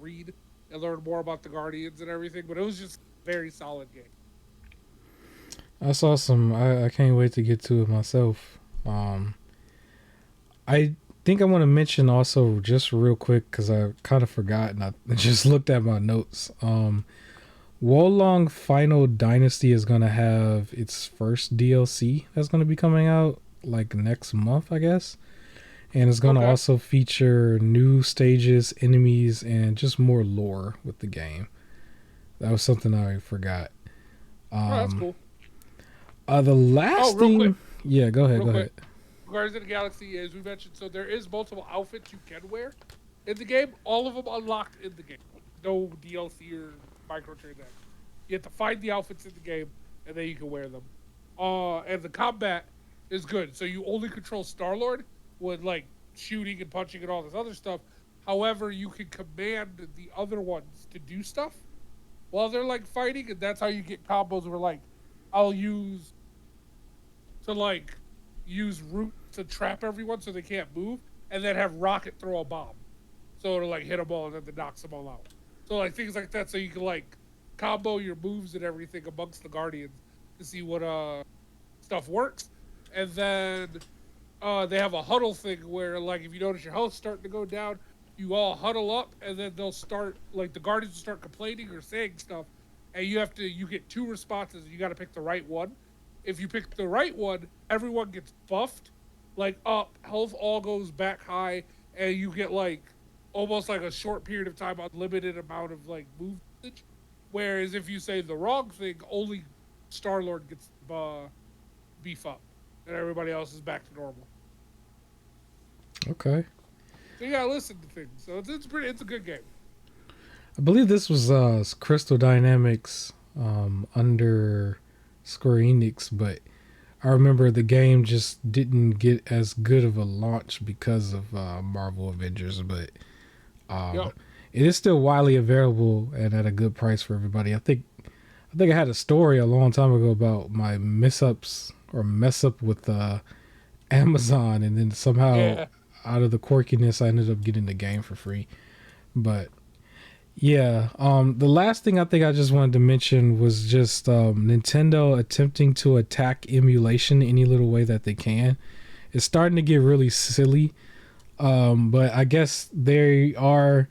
read and learn more about the Guardians and everything. But it was just a very solid game. That's awesome. I can't wait to get to it myself. I think I want to mention also just real quick because I kind of forgot and I just looked at my notes. Wolong Final Dynasty is gonna have its first DLC that's gonna be coming out like next month, I guess, and it's gonna Okay. also feature new stages, enemies, and just more lore with the game. That was something I forgot. Oh, that's Um, cool. the Oh, last real quick, thing, yeah, go ahead, real go quick. ahead. Guardians of the Galaxy, as we mentioned, so there is multiple outfits you can wear in the game. All of them unlocked in the game. No DLC or microtransactions. You have to find the outfits in the game, and then you can wear them. And the combat is good. So you only control Star Lord with like shooting and punching and all this other stuff. However, you can command the other ones to do stuff while they're like fighting, and that's how you get combos where like I'll like use root to trap everyone so they can't move, and then have Rocket throw a bomb, so it'll like hit them all and then it knocks them all out. So like things like that, so you can like combo your moves and everything amongst the Guardians to see what stuff works, and then they have a huddle thing where like if you notice your health starting to go down, you all huddle up, and then they'll start like the Guardians will start complaining or saying stuff, and you get two responses. And you got to pick the right one. If you pick the right one, everyone gets buffed, like up, health all goes back high, and you get like almost like a short period of time, unlimited amount of like movement. Whereas if you say the wrong thing, only Star Lord gets beef up, and everybody else is back to normal. Okay. So you gotta listen to things. So it's a good game. I believe this was Crystal Dynamics under Square Enix, but I remember the game just didn't get as good of a launch because of Marvel Avengers, but Yep. um, it is still widely available and at a good price for everybody. I think I had a story a long time ago about my mess up with Amazon, and then somehow Yeah. out of the quirkiness, I ended up getting the game for free. But yeah, the last thing I think I just wanted to mention was just Nintendo attempting to attack emulation any little way that they can. It's starting to get really silly, but I guess they are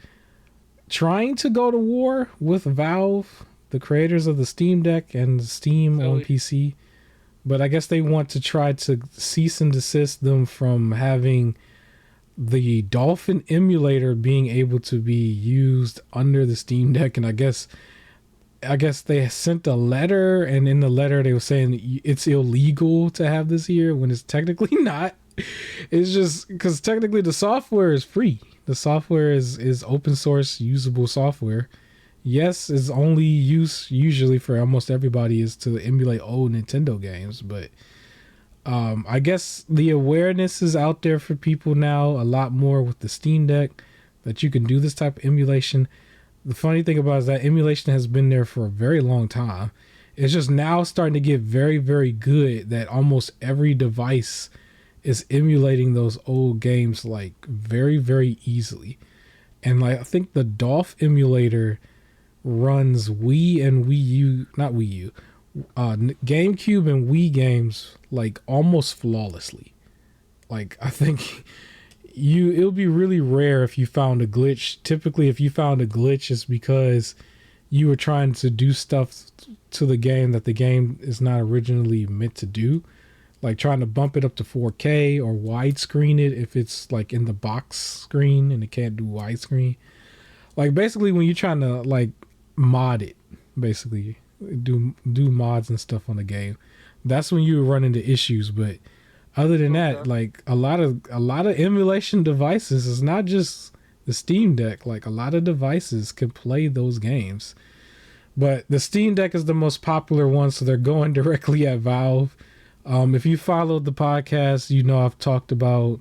trying to go to war with Valve, the creators of the Steam Deck and Steam on Silly. PC. But I guess they want to try to cease and desist them from having the Dolphin emulator being able to be used under the Steam Deck. And I guess they sent a letter, and in the letter they were saying it's illegal to have this here when it's technically not. It's just because technically the software is free. The software is open source usable software. Yes, it's only use usually for almost everybody is to emulate old Nintendo games, but I guess the awareness is out there for people now a lot more with the Steam Deck. that you can do this type of emulation. The funny thing about it is that emulation has been there for a very long time. It's just now starting to get very, very good that almost every device is emulating those old games like very, very easily. And like I think the Dolph emulator runs Wii and Wii U, not Wii U, GameCube and Wii games like almost flawlessly. Like I think it'll be really rare if you found a glitch. Typically, if you found a glitch, it's because you were trying to do stuff to the game that the game is not originally meant to do, like trying to bump it up to 4K or widescreen it if it's like in the box screen and it can't do widescreen. Like basically when you're trying to like mod it, basically do mods and stuff on the game, that's when you run into issues. But other than that, like a lot of emulation devices, it's not just the Steam Deck. Like a lot of devices can play those games, but the Steam Deck is the most popular one, so they're going directly at Valve. If you followed the podcast, you know I've talked about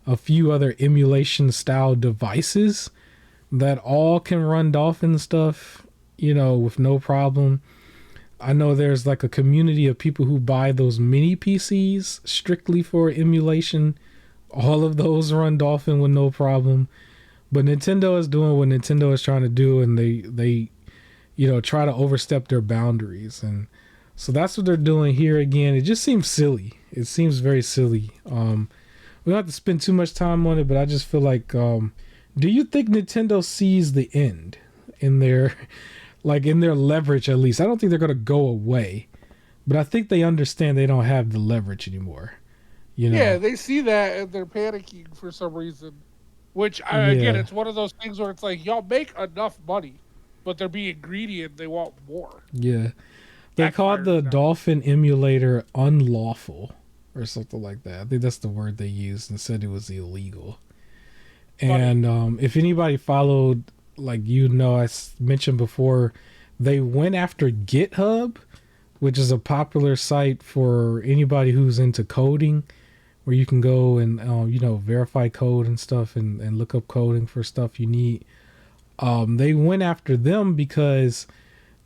a few other emulation style devices that all can run Dolphin stuff, you know, with no problem. I know there's like a community of people who buy those mini PCs strictly for emulation. All of those run Dolphin with no problem. But Nintendo is doing what Nintendo is trying to do, and they you know, try to overstep their boundaries. And so that's what they're doing here again. It just seems silly. It seems very silly. We don't have to spend too much time on it, but I just feel like, do you think Nintendo sees the end in their, like in their leverage at least? I don't think they're going to go away, but I think they understand they don't have the leverage anymore. You know? Yeah, they see that and they're panicking for some reason. Which, again, it's one of those things where it's like, y'all make enough money, but they're being greedy and they want more. Yeah. They called the Dolphin emulator unlawful or something like that. I think that's the word they used and said it was illegal. And if anybody followed, like, you know, I mentioned before, they went after GitHub, which is a popular site for anybody who's into coding, where you can go and, you know, verify code and stuff and look up coding for stuff you need. They went after them because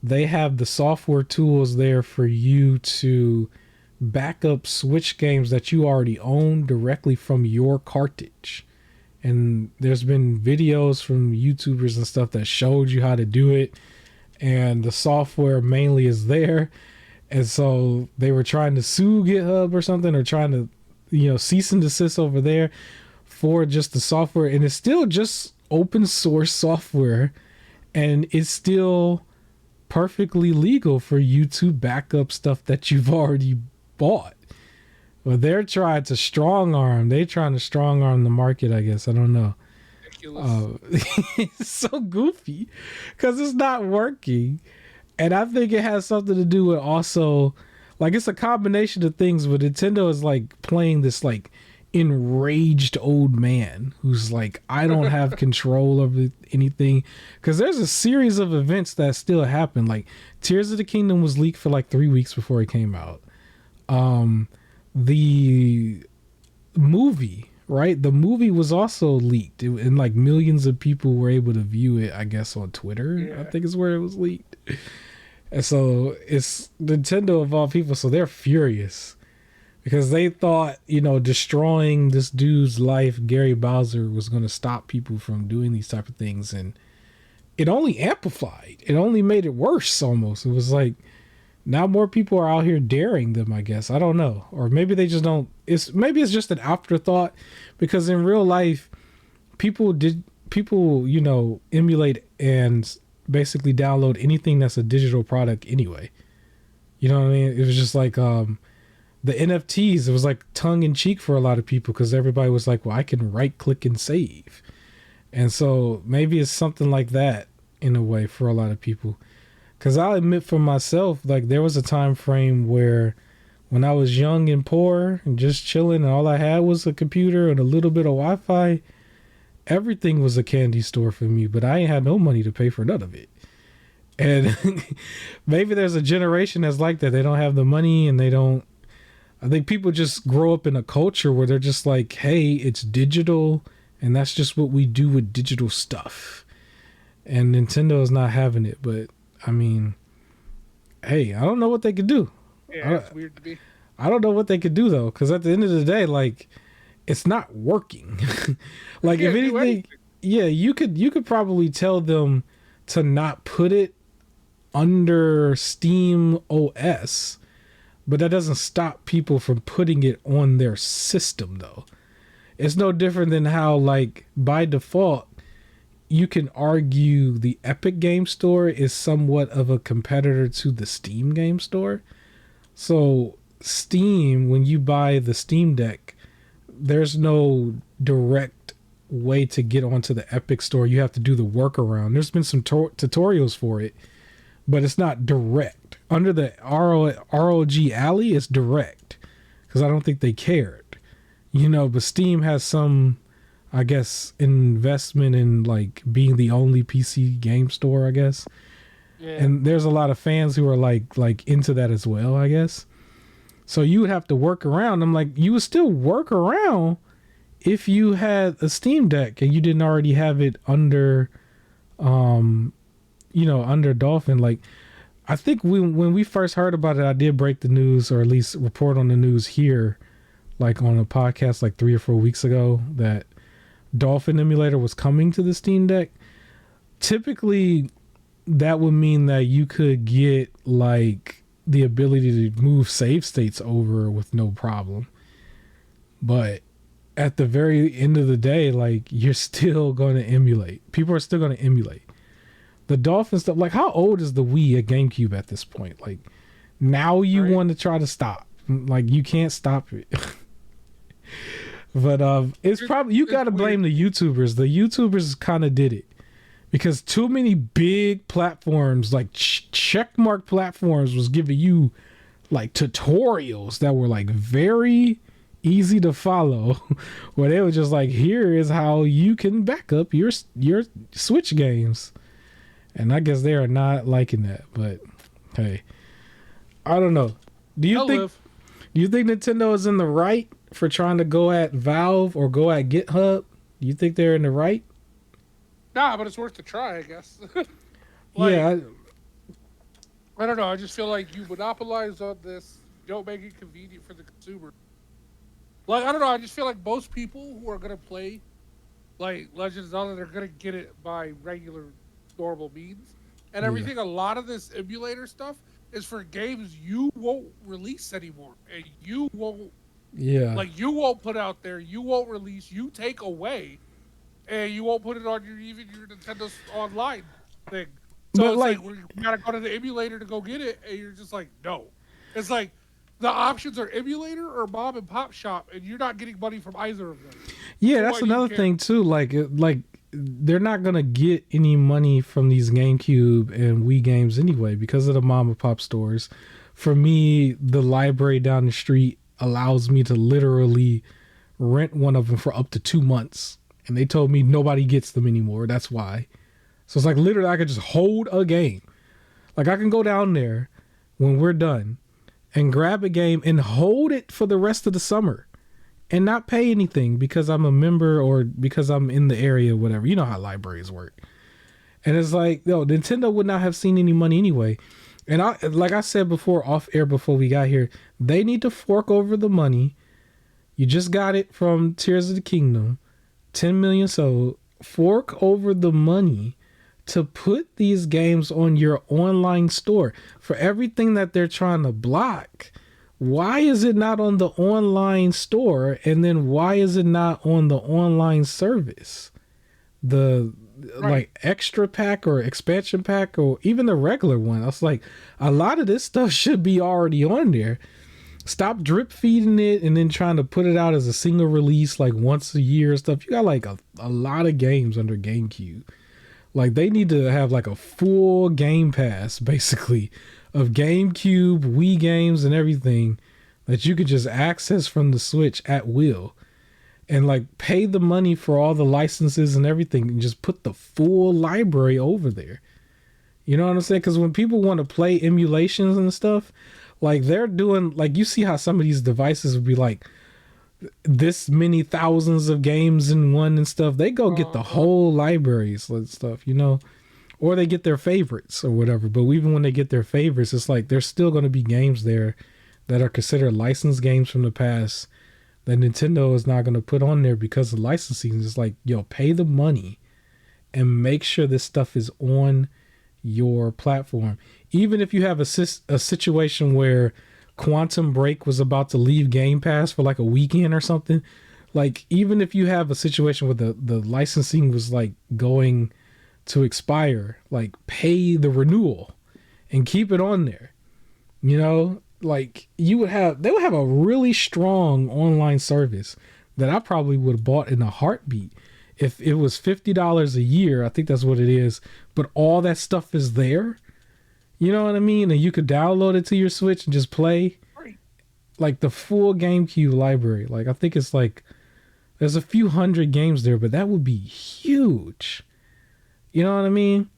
they have the software tools there for you to back up Switch games that you already own directly from your cartridge. And there's been videos from YouTubers and stuff that showed you how to do it. And the software mainly is there. And so they were trying to sue GitHub or something, or trying to, you know, cease and desist over there for just the software. And it's still just open source software. And it's still perfectly legal for you to back up stuff that you've already bought. Well, they're trying to strong arm. They're trying to strong arm the market, I guess. I don't know. It's so goofy because it's not working. And I think it has something to do with also, like, it's a combination of things, but Nintendo is like playing this like enraged old man who's like, I don't have control over anything, because there's a series of events that still happen. Like Tears of the Kingdom was leaked for like 3 weeks before it came out. The movie, right? The movie was also leaked, and like millions of people were able to view it, I guess, on Twitter. Yeah. I think is where it was leaked. And so it's Nintendo of all people, so they're furious because they thought, you know, destroying this dude's life, Gary Bowser, was going to stop people from doing these type of things, and it only amplified. It only made it worse almost. It was like, now more people are out here daring them, I guess. I don't know. Or maybe they just don't. Maybe it's just an afterthought, because in real life, people, you know, emulate and basically download anything that's a digital product anyway. You know what I mean? It was just like the NFTs. It was like tongue in cheek for a lot of people, because everybody was like, well, I can right click and save. And so maybe it's something like that in a way for a lot of people. Because I'll admit for myself, like there was a time frame where when I was young and poor and just chilling and all I had was a computer and a little bit of Wi-Fi, everything was a candy store for me, but I ain't had no money to pay for none of it. And maybe there's a generation that's like that. They don't have the money, and I think people just grow up in a culture where they're just like, hey, it's digital And that's just what we do with digital stuff. And Nintendo is not having it. But I mean, hey, I don't know what they could do. Yeah, it's weird to me. I don't know what they could do though, because at the end of the day, like, it's not working. Like, if anything, yeah, you could probably tell them to not put it under Steam OS, but that doesn't stop people from putting it on their system though. It's no different than how, like, by default, you can argue the Epic Game Store is somewhat of a competitor to the Steam Game Store. So Steam, when you buy the Steam Deck, there's no direct way to get onto the Epic Store. You have to do the workaround. There's been some tutorials for it, but it's not direct. Under the ROG Alley, it's direct because I don't think they cared. But Steam has some, I guess, investment in, like, being the only PC game store, I guess. Yeah. And there's a lot of fans who are like into that as well, I guess. So you would have to work around. I'm like, you would still work around if you had a Steam Deck and you didn't already have it under, under Dolphin. Like, I think when we first heard about it, I did break the news, or at least report on the news here, like on a podcast like 3 or 4 weeks ago, that Dolphin emulator was coming to the Steam Deck. Typically, that would mean that you could get, like, the ability to move save states over with no problem. But at the very end of the day, like, you're still going to emulate. People are still going to emulate. The Dolphin stuff, like, how old is the Wii at GameCube at this point? Like, now you want to try to stop. Like, you can't stop it. But it's probably, you got to blame the YouTubers. The YouTubers kind of did it. Because too many big platforms, like checkmark platforms, was giving you, like, tutorials that were, like, very easy to follow, where they were just like, here is how you can back up your Switch games. And I guess they are not liking that. But hey, I don't know. Do you think Nintendo is in the right for trying to go at Valve or go at GitHub? Do you think they're in the right? Nah, but it's worth a try, I guess. Yeah. I don't know. I just feel like you monopolize on this. You don't make it convenient for the consumer. Like, I don't know. I just feel like most people who are going to play, like, Legend of Zelda, they're going to get it by regular, normal means. And everything, a lot of this emulator stuff is for games you won't release anymore. And you won't, you won't put out there. You won't release. You take away. And you won't put it on your Nintendo Online thing. So but, it's like we gotta go to the emulator to go get it, and you're just like, no. It's like the options are emulator or mom and pop shop, and you're not getting money from either of them. Yeah, so that's another thing too. Like they're not gonna get any money from these GameCube and Wii games anyway because of the mom and pop stores. For me, the library down the street allows me to literally rent one of them for up to 2 months. And they told me nobody gets them anymore. That's why. So it's like literally I could just hold a game. Like I can go down there when we're done and grab a game and hold it for the rest of the summer and not pay anything because I'm a member or because I'm in the area or whatever. You know how libraries work. And it's like, Nintendo would not have seen any money anyway. And like I said before, off air before we got here, they need to fork over the money. You just got it from Tears of the Kingdom. 10 million sold. Fork over the money to put these games on your online store. For everything that they're trying to block, why is it not on the online store? And then why is it not on the online service? The like extra pack or expansion pack or even the regular one. I was like, a lot of this stuff should be already on there. Stop drip feeding it and then trying to put it out as a single release like once a year and stuff. You got like a lot of games under GameCube. Like they need to have like a full Game Pass basically of GameCube, Wii games and everything that you could just access from the Switch at will. And like pay the money for all the licenses and everything and just put the full library over there. You know what I'm saying? Because when people want to play emulations and stuff, like they're doing, like you see how some of these devices would be like this many thousands of games in one and stuff. They go get the whole libraries and stuff, or they get their favorites or whatever. But even when they get their favorites, it's like there's still going to be games there that are considered licensed games from the past that Nintendo is not going to put on there because of licensing. It's like, yo, pay the money and make sure this stuff is on your platform. Even if you have a situation where Quantum Break was about to leave Game Pass for like a weekend or something, like even if you have a situation where the licensing was like going to expire, like pay the renewal and keep it on there. Like they would have a really strong online service that I probably would have bought in a heartbeat if it was $50 a year. I think that's what it is, but all that stuff is there. You know what I mean? And you could download it to your Switch and just play like the full GameCube library. Like I think it's like there's a few hundred games there, but that would be huge. You know what I mean?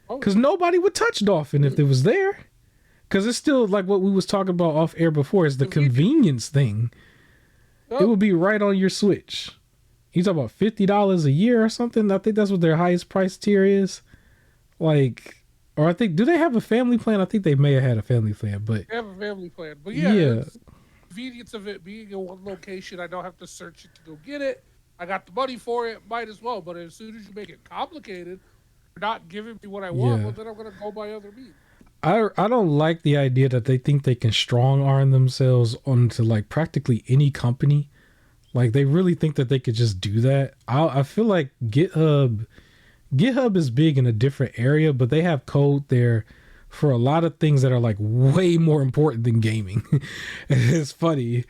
Because nobody would touch Dolphin if it was there. Because it's still like what we was talking about off air before is the convenience thing. It would be right on your Switch. You talk about $50 a year or something? I think that's what their highest price tier is. Like, or I think, do they have a family plan? I think they may have had a family plan, but they have a family plan. But yeah. Convenience of it being in one location, I don't have to search it to go get it. I got the money for it, might as well. But as soon as you make it complicated, you're not giving me what I want, well, then I'm gonna go by other means. I don't like the idea that they think they can strong arm themselves onto like practically any company. Like they really think that they could just do that. I feel like GitHub is big in a different area, but they have code there for a lot of things that are like way more important than gaming. It's funny.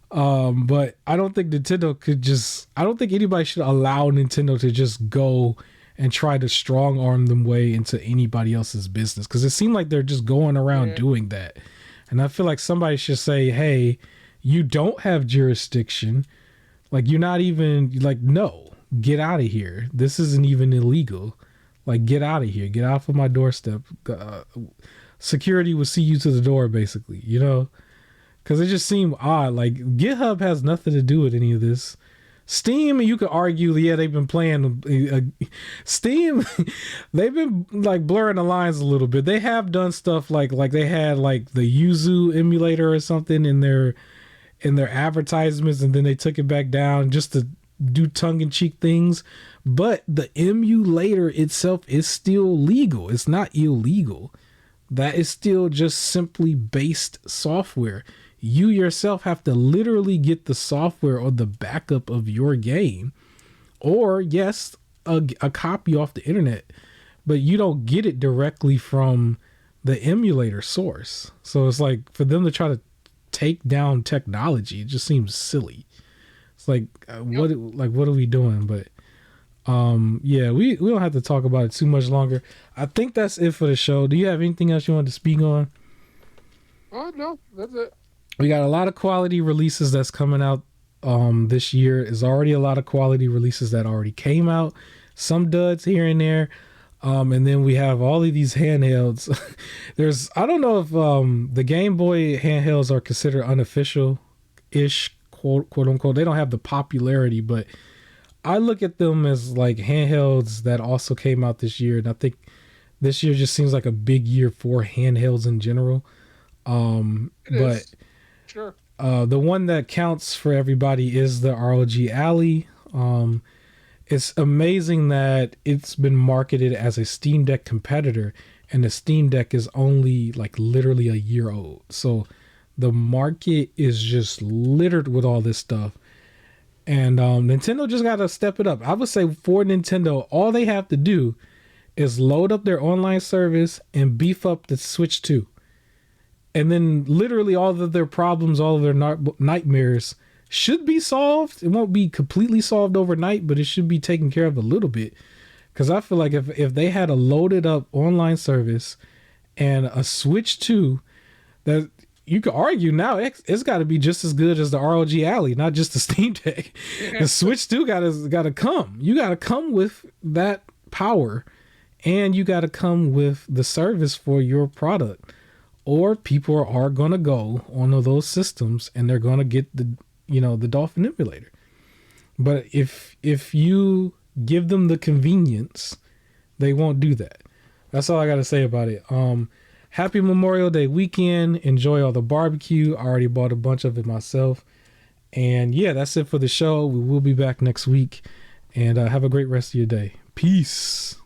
But I don't think Nintendo could I don't think anybody should allow Nintendo to just go and try to strong arm them way into anybody else's business. Cause it seemed like they're just going around doing that. And I feel like somebody should say, hey, you don't have jurisdiction. Like you're not even like, no, get out of here. This isn't even illegal. Like, get out of here. Get off of my doorstep. Security will see you to the door, basically, Because it just seemed odd. Like, GitHub has nothing to do with any of this. Steam, you could argue, they've been playing. Steam, they've been, like, blurring the lines a little bit. They have done stuff like they had, like, the Yuzu emulator or something in their advertisements, and then they took it back down just to do tongue-in-cheek things. But the emulator itself is still legal. It's not illegal. That is still just simply based software. You yourself have to literally get the software or the backup of your game, or yes, a copy off the internet, but you don't get it directly from the emulator source. So it's like for them to try to take down technology, it just seems silly. It's like what are we doing? But we don't have to talk about it too much longer. I think that's it for the show. Do you have anything else you want to speak on? No, that's it. We got a lot of quality releases that's coming out this year. There's already a lot of quality releases that already came out. Some duds here and there. And then we have all of these handhelds. I don't know if the Game Boy handhelds are considered unofficial-ish, quote unquote. They don't have the popularity, but I look at them as like handhelds that also came out this year. And I think this year just seems like a big year for handhelds in general. Sure. The one that counts for everybody is the ROG Ally. It's amazing that it's been marketed as a Steam Deck competitor, and the Steam Deck is only like literally a year old. So the market is just littered with all this stuff. And Nintendo just got to step it up. I would say for Nintendo, all they have to do is load up their online service and beef up the Switch 2. And then literally all of their problems, all of their nightmares should be solved. It won't be completely solved overnight, but it should be taken care of a little bit. Because I feel like if they had a loaded up online service and a Switch 2, that you could argue now it's got to be just as good as the ROG Ally, not just the Steam Deck. The Switch 2 got to come. You got to come with that power, and you got to come with the service for your product. Or people are going to go on those systems and they're going to get the the Dolphin emulator. But if you give them the convenience, they won't do that. That's all I got to say about it. Happy Memorial Day weekend. Enjoy all the barbecue. I already bought a bunch of it myself. And yeah, that's it for the show. We will be back next week. And have a great rest of your day. Peace.